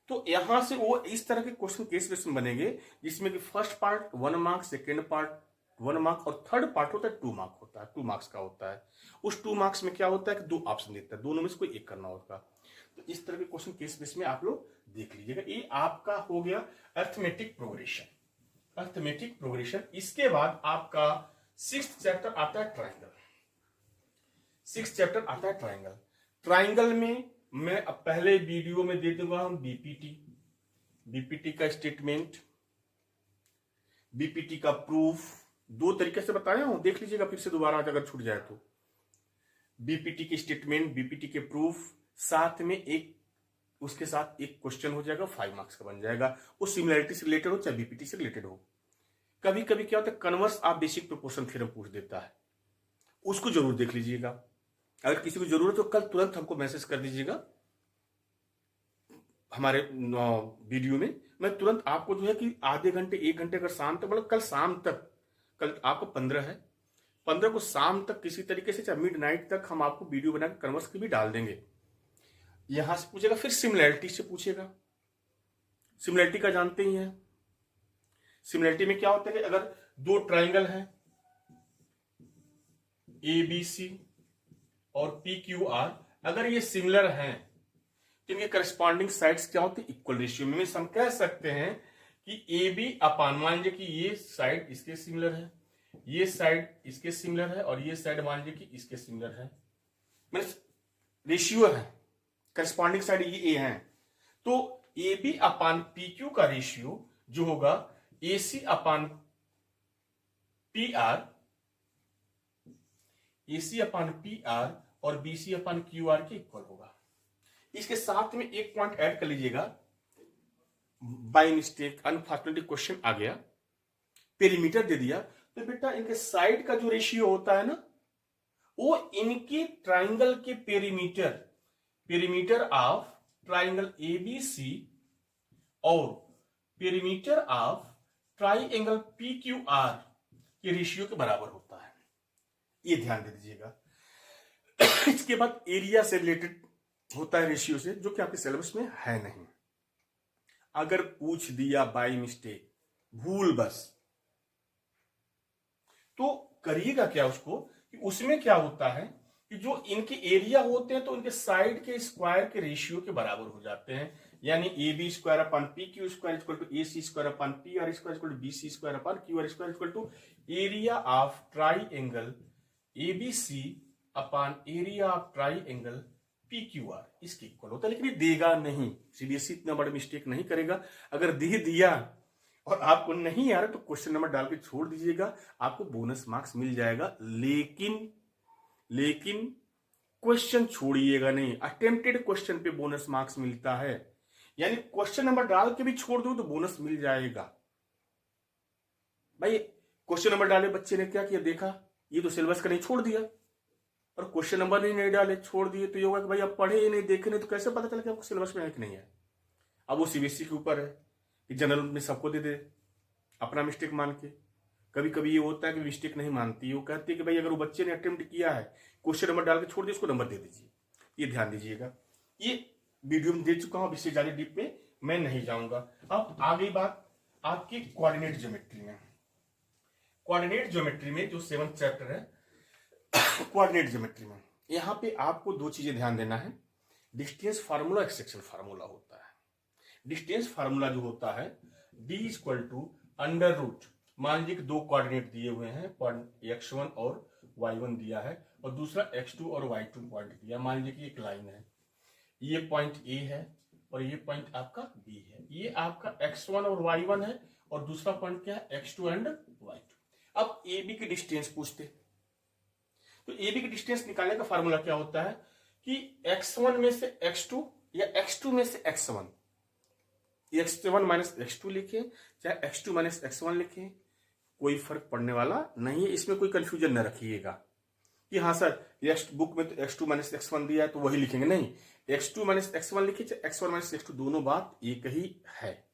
S1: तो यहां से वो इस तरह के क्वेश्चन केस बेस में बनेंगे जिसमें कि first part 1 mark, second part 1 mark और थर्ड पार्ट होता है 2 मार्क होता है, 2 मार्क्स का होता है। उस 2 मार्क्स में क्या होता है कि 2 ऑप्शन देता है, दोनों में से कोई एक करना होगा। तो इस तरह के क्वेश्चन केस बेस में आप लोग देख लीजिएगा। ये आपका हो गया अर्थमेटिक प्रोग्रेशन। Arithmetic progression. इसके बाद आपका सिक्स्थ चैप्टर आता है ट्राइंगल। सिक्स्थ चैप्टर आता है ट्राइंगल। ट्राइंगल में मैं अब पहले वीडियो में दे दूंगा हम बीपीटी का स्टेटमेंट, बीपीटी का प्रूफ, दो तरीके से बताया हूं, देख लीजिएगा फिर से दोबारा अगर छूट जाए तो। बीपीटी के स्टेटमेंट, बीपीटी के प्रूफ, साथ में एक उसके साथ एक क्वेश्चन हो जाएगा 5 मार्क्स का बन जाएगा। वो सिमिलरिटी से रिलेटेड हो चाहे बीपीटी से रिलेटेड हो। कभी कभी क्या होता है converse of basic proportion theorem पूछ देता है, उसको जरूर देख लीजिएगा। अगर किसी को जरूरत हो कल तुरंत हमको मैसेज कर दीजिएगा हमारे वीडियो में, मैं तुरंत आपको जो है कि आधे घंटे 1 घंटे अगर शाम तक, मतलब कल शाम तक, कल आपको 15 है, 15 को शाम तक किसी तरीके से चाहे मिडनाइट तक हम आपको वीडियो बना के कन्वर्स की भी डाल देंगे। यहां से पूछेगा, फिर सिमिलैरिटी से पूछेगा। सिमिलैरिटी का जानते ही हैं, सिमिलैरिटी में क्या होता है कि अगर दो ट्राइंगल हैं ABC और PQR, अगर ये सिमिलर हैं तो इनके करस्पॉन्डिंग साइड्स क्या होते हैं, इक्वल रेशियो में। हम कह सकते हैं कि AB अपान, मान लीजिए कि ये साइड इसके सिमिलर है, ये साइड इसके सिमिलर है और ये साइड मान लीजिए कि इसके सिमिलर है, मीन्स रेशियो है, करस्पॉन्डिंग साइड ये A है। तो AB अपान PQ का रेशियो जो होगा AC अपान PR, AC अपान PR और BC अपान QR के इक्वल होगा। इसके साथ में एक पॉइंट ऐड कर लीजिएगा, बाय मिस्टेक अनफॉर्चुनेटली क्वेश्चन आ गया, पेरीमीटर दे दिया, तो बेटा इनके साइड का जो रेशियो होता है ना, वो इनके ट्राइंगल के पेरीमीटर ऑफ ट्राइंगल ABC और पेरीमीटर ऑफ ट्राइंगल PQR के रेशियो के बराबर होता है, ये ध्यान दे दीजिएगा। इसके बाद एरिया से रिलेटेड होता है रेशियो से, जो कि आपके सिलेबस में है नहीं। अगर पूछ दिया बाय मिस्टेक, भूल बस, तो करिएगा क्या उसको कि उसमें क्या होता है कि जो इनके एरिया होते हैं तो इनके साइड के स्क्वायर के रेशियो के बराबर हो जाते हैं। यानी AB square upon PQ square equal to AC square upon PR square equal to BC square upon QR square equal to area of triangle ABC upon area of triangle PQR, इसके equal होता है। लेकिन ये देगा नहीं, CBSE इतना बड़ा mistake नहीं करेगा। अगर दे दिया और आपको नहीं आ रहा तो क्वेश्चन नंबर डाल के छोड़ दीजिएगा, आपको बोनस मार्क्स मिल जाएगा। लेकिन क्वेश्चन छोड़िएगा नहीं, अटेम्प्टेड क्वेश्चन पे बोनस मार्क्स मिलता है। यानी क्वेश्चन नंबर डाल के भी छोड़ दो तो बोनस मिल जाएगा। भाई क्वेश्चन नंबर डाले बच्चे ने क्या किया, देखा ये तो सिलेबस का नहीं, छोड़ दिया, और क्वेश्चन नंबर नहीं डाले, छोड़ दिए, तो ये होगा कि भाई आप पढ़े ही नहीं, देखे नहीं, तो कैसे पता चला कि आपको सिलेबस में है कि नहीं है। अब वो CBSE के ऊपर है कि जनरल में सबको दे दे अपना मिस्टेक मान के। कभी कभी ये होता है कि मिस्टेक नहीं मानती, वो कहती है कि भाई अगर वो बच्चे ने अटेम्प्ट किया है, क्वेश्चन नंबर डाल के छोड़ दिया, उसको नंबर दे दीजिए। ये ध्यान दीजिएगा, ये वीडियो में दे चुका हूं, अब इससे ज्यादा डीप में मैं नहीं जाऊंगा। अब आ गई बात आपकी कोऑर्डिनेट ज्योमेट्री में। कोऑर्डिनेट ज्योमेट्री में जो 7th चैप्टर है कोऑर्डिनेट ज्योमेट्री में, यहां पे आपको दो चीजें ध्यान देना है। डिस्टेंस फार्मूला, एक सेक्शन फार्मूला होता है। डिस्टेंस फार्मूला जो होता है D equal to under root, मान लीजिए कि दो कोऑर्डिनेट दिए हुए हैं, x1 और y1 दिया है और दूसरा x2 और y2 पॉइंट दिया। मान लीजिए कि एक लाइन है, ये पॉइंट A है और ये पॉइंट आपका B है। ये आपका x1 और y1 है और दूसरा पॉइंट क्या है, x2 एंड y2। अब AB की डिस्टेंस पूछते, तो AB की डिस्टेंस निकालने का फार्मूला क्या होता है कि x1 में से x2 या x2 में से x1, x1 माइनस x2 लिखे चाहे x2 माइनस x1 लिखे, कोई फर्क पड़ने वाला नहीं है। इसमें कोई कंफ्यूजन न रखिएगा कि हाँ सर नेक्स्ट बुक में तो x2 माइनस x1 दिया है तो वही लिखेंगे, नहीं, x2 माइनस x1 लिखिए चाहे x1 माइनस x2, दोनों बात एक ही है,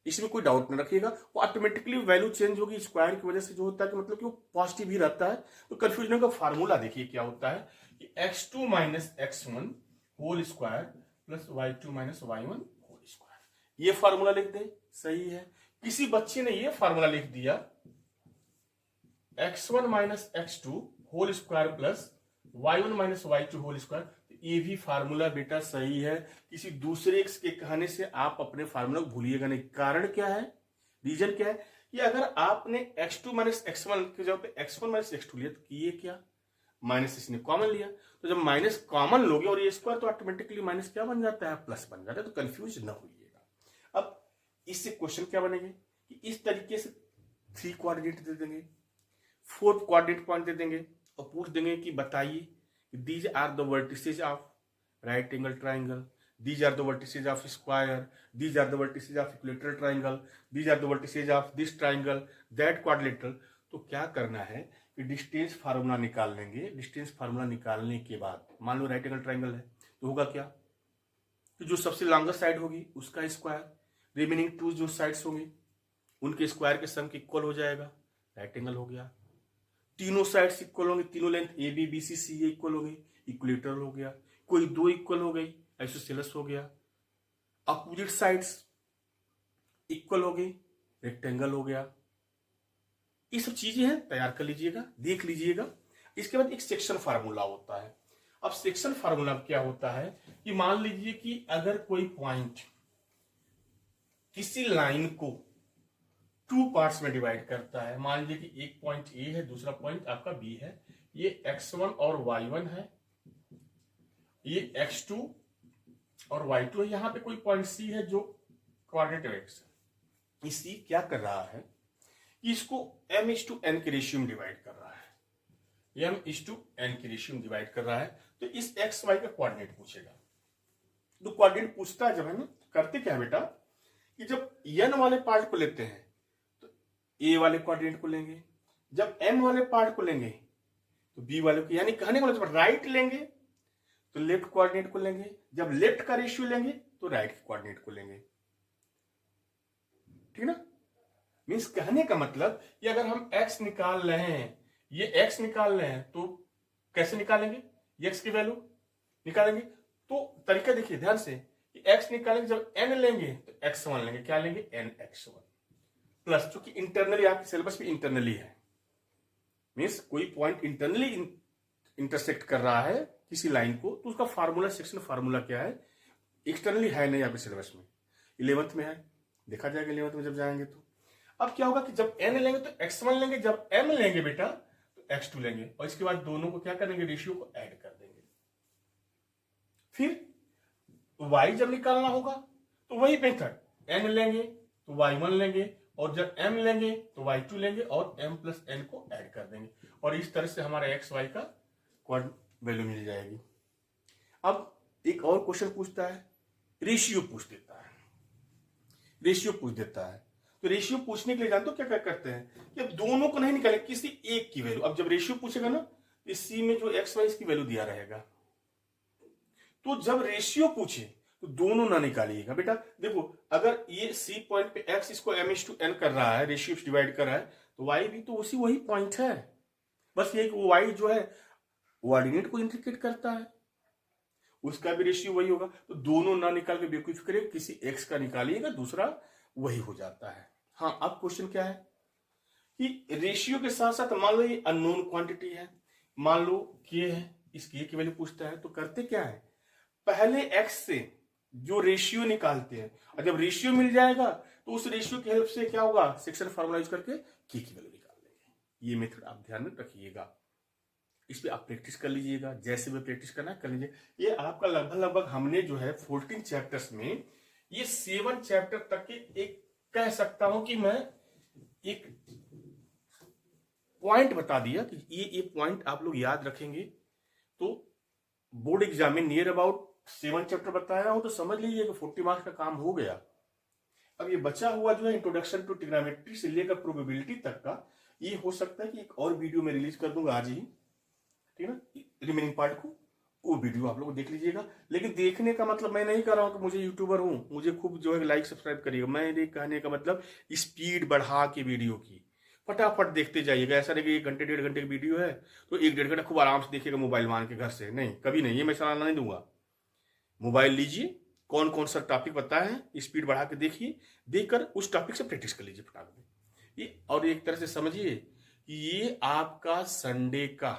S1: इसमें कोई डाउट न रखिएगा। वो ऑटोमेटिकली वैल्यू चेंज होगी स्क्वायर की वजह से, जो होता है कि मतलब कि वो पॉजिटिव ही रहता है। तो कंफ्यूजन का फार्मूला देखिए क्या होता है कि x2 minus x1 whole square plus y2 minus y1 whole square, ये फार्मूला लिख दे, सही है। किसी बच्चे ने ये फार्मूला लिख दिया x1 minus x2 whole square plus y1 minus y2 whole square, ये भी फार्मूला बेटा सही है। किसी दूसरे के कहने से आप अपने फार्मूला को भूलिएगा नहीं। कारण क्या है, रीजन क्या है कि अगर आपने x2 माइनस x1 की जगह पे x1 माइनस x2 लिया तो ये क्या, माइनस इसने कॉमन लिया, तो जब माइनस कॉमन लोगे और ये स्क्वायर तो ऑटोमेटिकली माइनस क्या बन जाता है, प्लस बन जाता है। तो कंफ्यूज ना होइएगा। अब इससे क्वेश्चन क्या बनेंगे कि इस तरीके से 3 कोऑर्डिनेट दे देंगे, 4th कोऑर्डिनेट पॉइंट दे देंगे और पूछ देंगे कि बताइए these are the vertices of right angle triangle, these are the vertices of square, these are the vertices of equilateral triangle, these are the vertices of this triangle, that quadrilateral। तो क्या करना है कि डिस्टेंस फार्मूला निकाल लेंगे। Distance formula निकालने के बाद मान लो राइट एंगल ट्राइंगल है तो होगा क्या, तो जो सबसे लॉन्गेस्ट साइड होगी उसका स्क्वायर, रिमेनिंग 2 जो साइड्स होंगे उनके स्क्वायर के सम के इक्वल हो जाएगा, राइट एंगल हो गया। तीनों साइड्स इक्वल होंगे, तीनों length A B B C C A equal हो गई, इक्विलेटरल हो गया। कोई 2 इक्वल हो गई, आइसोसेलेस हो गया। अपोजिट साइड्स इक्वल हो गई, रेक्टेंगल हो गया। ये सब चीजें हैं, तैयार कर लीजिएगा, देख लीजिएगा। इसके बाद एक सेक्शन फार्मूला होता है। अब सेक्शन फार्मूला क्या होता है कि मान लीजिए कि अगर कोई पॉइंट किसी लाइन को 2 पार्ट्स में डिवाइड करता है, मान लीजिए कि एक पॉइंट ए है, दूसरा पॉइंट आपका बी है, ये x1 और y1 है, ये x2 और y2 है, यहां पे कोई पॉइंट सी है जो कोऑर्डिनेट एक्स है। ये सी क्या कर रहा है कि इसको m/n के रेशियो में डिवाइड कर रहा है, m/n के रेशियो में डिवाइड कर रहा है। तो इस एक्स वाई का कोऑर्डिनेट पूछेगा। तो कोऑर्डिनेट पूछता है जब हम करते क्या है बेटा कि जब n वाले पार्ट को लेते हैं तो a वाले कोऑर्डिनेट को लेंगे, जब m वाले पार्ट को लेंगे तो b वाले को, यानी कहने का मतलब राइट लेंगे तो लेफ्ट कोऑर्डिनेट को लेंगे, जब लेफ्ट का रेशियो लेंगे तो राइट के कोऑर्डिनेट को लेंगे। ठीक ना, मींस कहने का मतलब कि अगर हम x निकाल रहे हैं, ये x निकाल रहे हैं तो कैसे निकालेंगे, x की वैल्यू निकालेंगे। तो तरीका देखिए ध्यान से कि x निकालेंगे, जब n लेंगे तो x1 लेंगे, क्या लेंगे nx1 प्लस, चूंकि इंटरनली आपके सिलेबस में इंटरनली है, मींस कोई पॉइंट इंटरनली इंटरसेक्ट कर रहा है किसी लाइन को तो उसका फार्मूला, सेक्शन फार्मूला क्या है, एक्सटर्नली है नहीं आपके सिलेबस में, 11th में है, देखा जाएगा 11th में जब जाएंगे तो। अब क्या होगा कि जब n लेंगे तो x1 लेंगे, जब m लेंगे बेटा तो x2 लेंगे, और इसके बाद दोनों को क्या करेंगे, रेशियो को ऐड कर देंगे। फिर y जब निकालना होगा तो वही मेथड, n लेंगे तो y1 लेंगे, और जब m लेंगे तो y2 लेंगे और m प्लस n को ऐड कर देंगे, और इस तरह से हमारा x y का वैल्यू मिल जाएगी। अब एक और क्वेश्चन पूछता है, रेशियो पूछ देता है, रेशियो पूछ देता है। तो रेशियो पूछने के लिए जानते हो क्या क्या करते हैं कि अब दोनों को नहीं निकाले, किसी एक की वैल्यू। अब जब रेशियो पूछेगा ना, इस सी में जो एक्स वाई इसकी वैल्यू दिया रहेगा, तो जब रेशियो पूछे तो दोनों ना निकालिएगा बेटा। देखो अगर ये सी पॉइंट पे एक्स इसको m/n कर रहा है, रेशियो डिवाइड कर रहा है, तो वाई भी तो उसी वही पॉइंट है, बस ये वाई जो है कोऑर्डिनेट को इंडिकेट करता है, उसका भी रेशियो वही होगा। तो दोनों ना निकाल के बेवकूफ करिए, किसी एक्स का निकालिएगा, दूसरा वही हो जाता है। हाँ, अब क्वेश्चन क्या है कि रेशियो के साथ साथ मान लो ये अननोन क्वांटिटी है, मान लो के है, इस के की वैल्यू पूछता है, तो करते क्या है, पहले एक्स से जो रेशियो निकालते हैं, और जब रेशियो मिल जाएगा तो उस रेशियो की हेल्प से क्या होगा, सेक्शन फार्मूला यूज करके के की वैल्यू निकाल लेंगे। ये मेथड आप ध्यान में रखिएगा, इस पे आप प्रैक्टिस कर लीजिएगा, जैसे भी प्रैक्टिस करना कर लीजिए। ये आपका लगभग हमने जो है 14 चैप्टर्स में ये 7 चैप्टर तक के एक कह सकता हूं कि मैं एक पॉइंट बता दिया कि ये पॉइंट आप लोग याद रखेंगे तो बोर्ड एग्जाम में नियर अबाउट 7 चैप्टर बताया हूं तो समझ लीजिए कि 40 मार्क्स का काम हो गया। अब ये बचा हुआ जो है इंट्रोडक्शन टू ट्रिग्नोमेट्री से लेकर प्रोबेबिलिटी तक का, ये हो सकता है कि एक और वीडियो में रिलीज कर दूंगा आज ही, ठीक है ना, रिमेनिंग पार्ट को, वो वीडियो आप लोग देख लीजिएगा। लेकिन देखने का मतलब मैं नहीं कर रहा हूं कि मुझे यूट्यूबर हूं, मुझे खूब जो है लाइक सब्सक्राइब करिएगा। मैं कहने का मतलब स्पीड बढ़ा के वीडियो की फटाफट देखते जाइएगा। ऐसा नहीं कि 1 घंटे 1.5 घंटे की वीडियो है तो 1-1.5 घंटा खूब आराम से देखिएगा मोबाइल मान के घर से, नहीं, कभी नहीं, ये मैं सलाह नहीं दूंगा। मोबाइल लीजिए, कौन कौन सा टॉपिक बताया है स्पीड बढ़ा के देखिए, देखकर उस टॉपिक से प्रैक्टिस कर लीजिए फटाक से। ये और एक तरह से समझिए कि ये आपका संडे का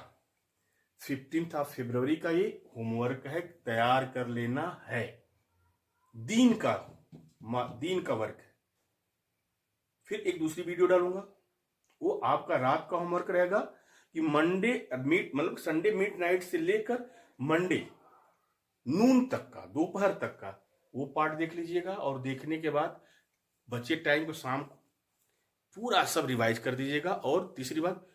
S1: 15 ऑफ फरवरी का ये होमवर्क है, तैयार कर लेना है, दिन का वर्क है। फिर एक दूसरी वीडियो डालूंगा, वो आपका रात का होमवर्क रहेगा कि मंडे मतलब संडे मिडनाइट से लेकर मंडे नून तक का, दोपहर तक का वो पार्ट देख लीजिएगा। और देखने के बाद बचे टाइम को शाम को पूरा सब रिवाइज कर दीजिएगा। और तीसरी बात,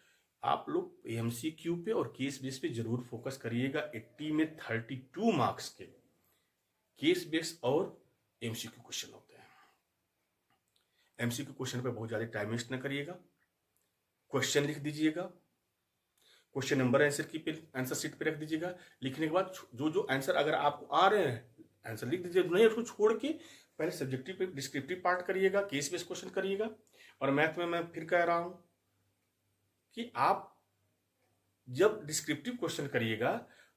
S1: आप लोग एमसीक्यू पे और केस बेस पे जरूर फोकस करिएगा। 80 में 32 मार्क्स के केस बेस और एमसीक्यू क्वेश्चन होते हैं। एमसीक्यू क्वेश्चन पे बहुत ज्यादा टाइम वेस्ट ना करिएगा, क्वेश्चन लिख दीजिएगा, क्वेश्चन नंबर आंसर शीट पे रख दीजिएगा। लिखने के बाद जो जो आंसर अगर आपको आ रहे हैं आंसर लिख दीजिए, नहीं उसको छोड़ के पहले सब्जेक्टिव पे डिस्क्रिप्टिव पार्ट करिएगा, केस बेस्ड क्वेश्चन करिएगा। और मैथ में मैं फिर कह रहा हूं कि आप जब डिस्क्रिप्टिव क्वेश्चन करिएगा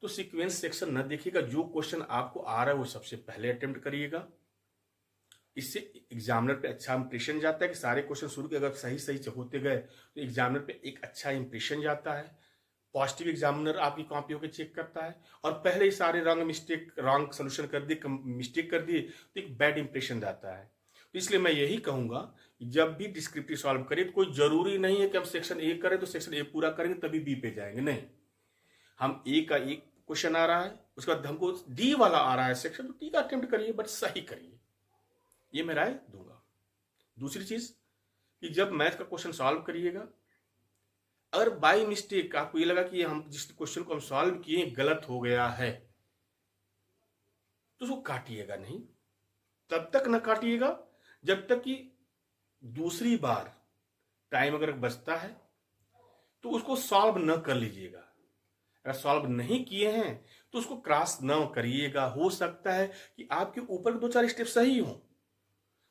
S1: तो सीक्वेंस सेक्शन न देखिएगा, जो क्वेश्चन आपको आ रहा है वो सबसे पहले अटेम्प्ट करिएगा। इससे एग्जामिनर पे अच्छा इंप्रेशन जाता है कि सारे क्वेश्चन शुरू के अगर सही सही से होते गए तो एग्जामिनर पे एक अच्छा इंप्रेशन जाता है। पॉजिटिव एग्जामिनर आपकी कॉपियों के चेक करता है, और पहले ही सारे रॉन्ग सोल्यूशन कर दिए, मिस्टेक कर दिए तो एक बैड इंप्रेशन जाता है। तो इसलिए मैं यही कहूंगा कि जब भी डिस्क्रिप्टिव सॉल्व करें तो कोई जरूरी नहीं है कि हम सेक्शन ए करें तो सेक्शन ए पूरा करेंगे तभी बी पे जाएंगे, नहीं। हम ए का एक क्वेश्चन आ रहा है, उसके बाद हमको डी वाला आ रहा है सेक्शन, तो डी का अटेम्प्ट करिए, बट सही करिए, ये मैं राय दूंगा। दूसरी चीज कि जब मैथ का क्वेश्चन सॉल्व करिएगा, अगर बाई मिस्टेक आपको ये लगा कि हम जिस क्वेश्चन को हम सॉल्व किए गलत हो गया है तो उसको काटिएगा नहीं, तब तक न काटिएगा जब तक कि दूसरी बार टाइम अगर बचता है तो उसको सॉल्व न कर लीजिएगा। अगर सॉल्व नहीं किए हैं तो उसको क्रॉस न करिएगा। हो सकता है कि आपके ऊपर 2-4 स्टेप सही हो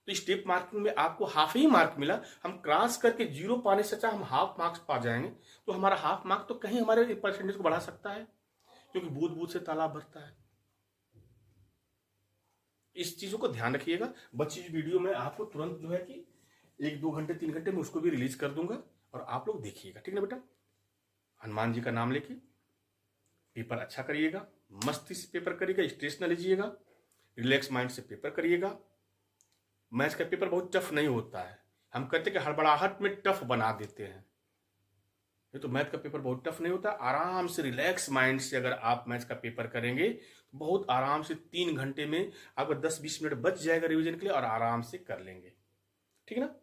S1: तो स्टेप मार्किंग में आपको हाफ ही मार्क मिला, हम क्रॉस करके 0 पाने से अच्छा हम हाफ मार्क्स पा जाएंगे तो हमारा हाफ मार्क तो कहीं हमारे परसेंटेज को बढ़ा सकता है, क्योंकि बूंद बूंद से तालाब भरता है। इस चीजों को ध्यान रखिएगा। बच्ची वीडियो में आपको तुरंत जो है कि 1-2 घंटे 3 घंटे में उसको भी रिलीज कर दूंगा और आप लोग देखिएगा, ठीक ना बेटा। हनुमान जी का नाम लेके पेपर अच्छा करिएगा, मस्ती से पेपर करिएगा, स्ट्रेस न लीजिएगा, रिलैक्स माइंड से पेपर करिएगा। मैथ्स का पेपर बहुत टफ नहीं होता है, हम कहते कि हड़बड़ाहट में टफ बना देते हैं, ये तो मैथ का पेपर बहुत टफ नहीं होता। आराम से रिलैक्स माइंड से अगर आप मैथ्स का पेपर करेंगे तो बहुत आराम से 3 घंटे में आपको 10-20 मिनट बच जाएगा रिवीजन के लिए और आराम से कर लेंगे, ठीक है ना।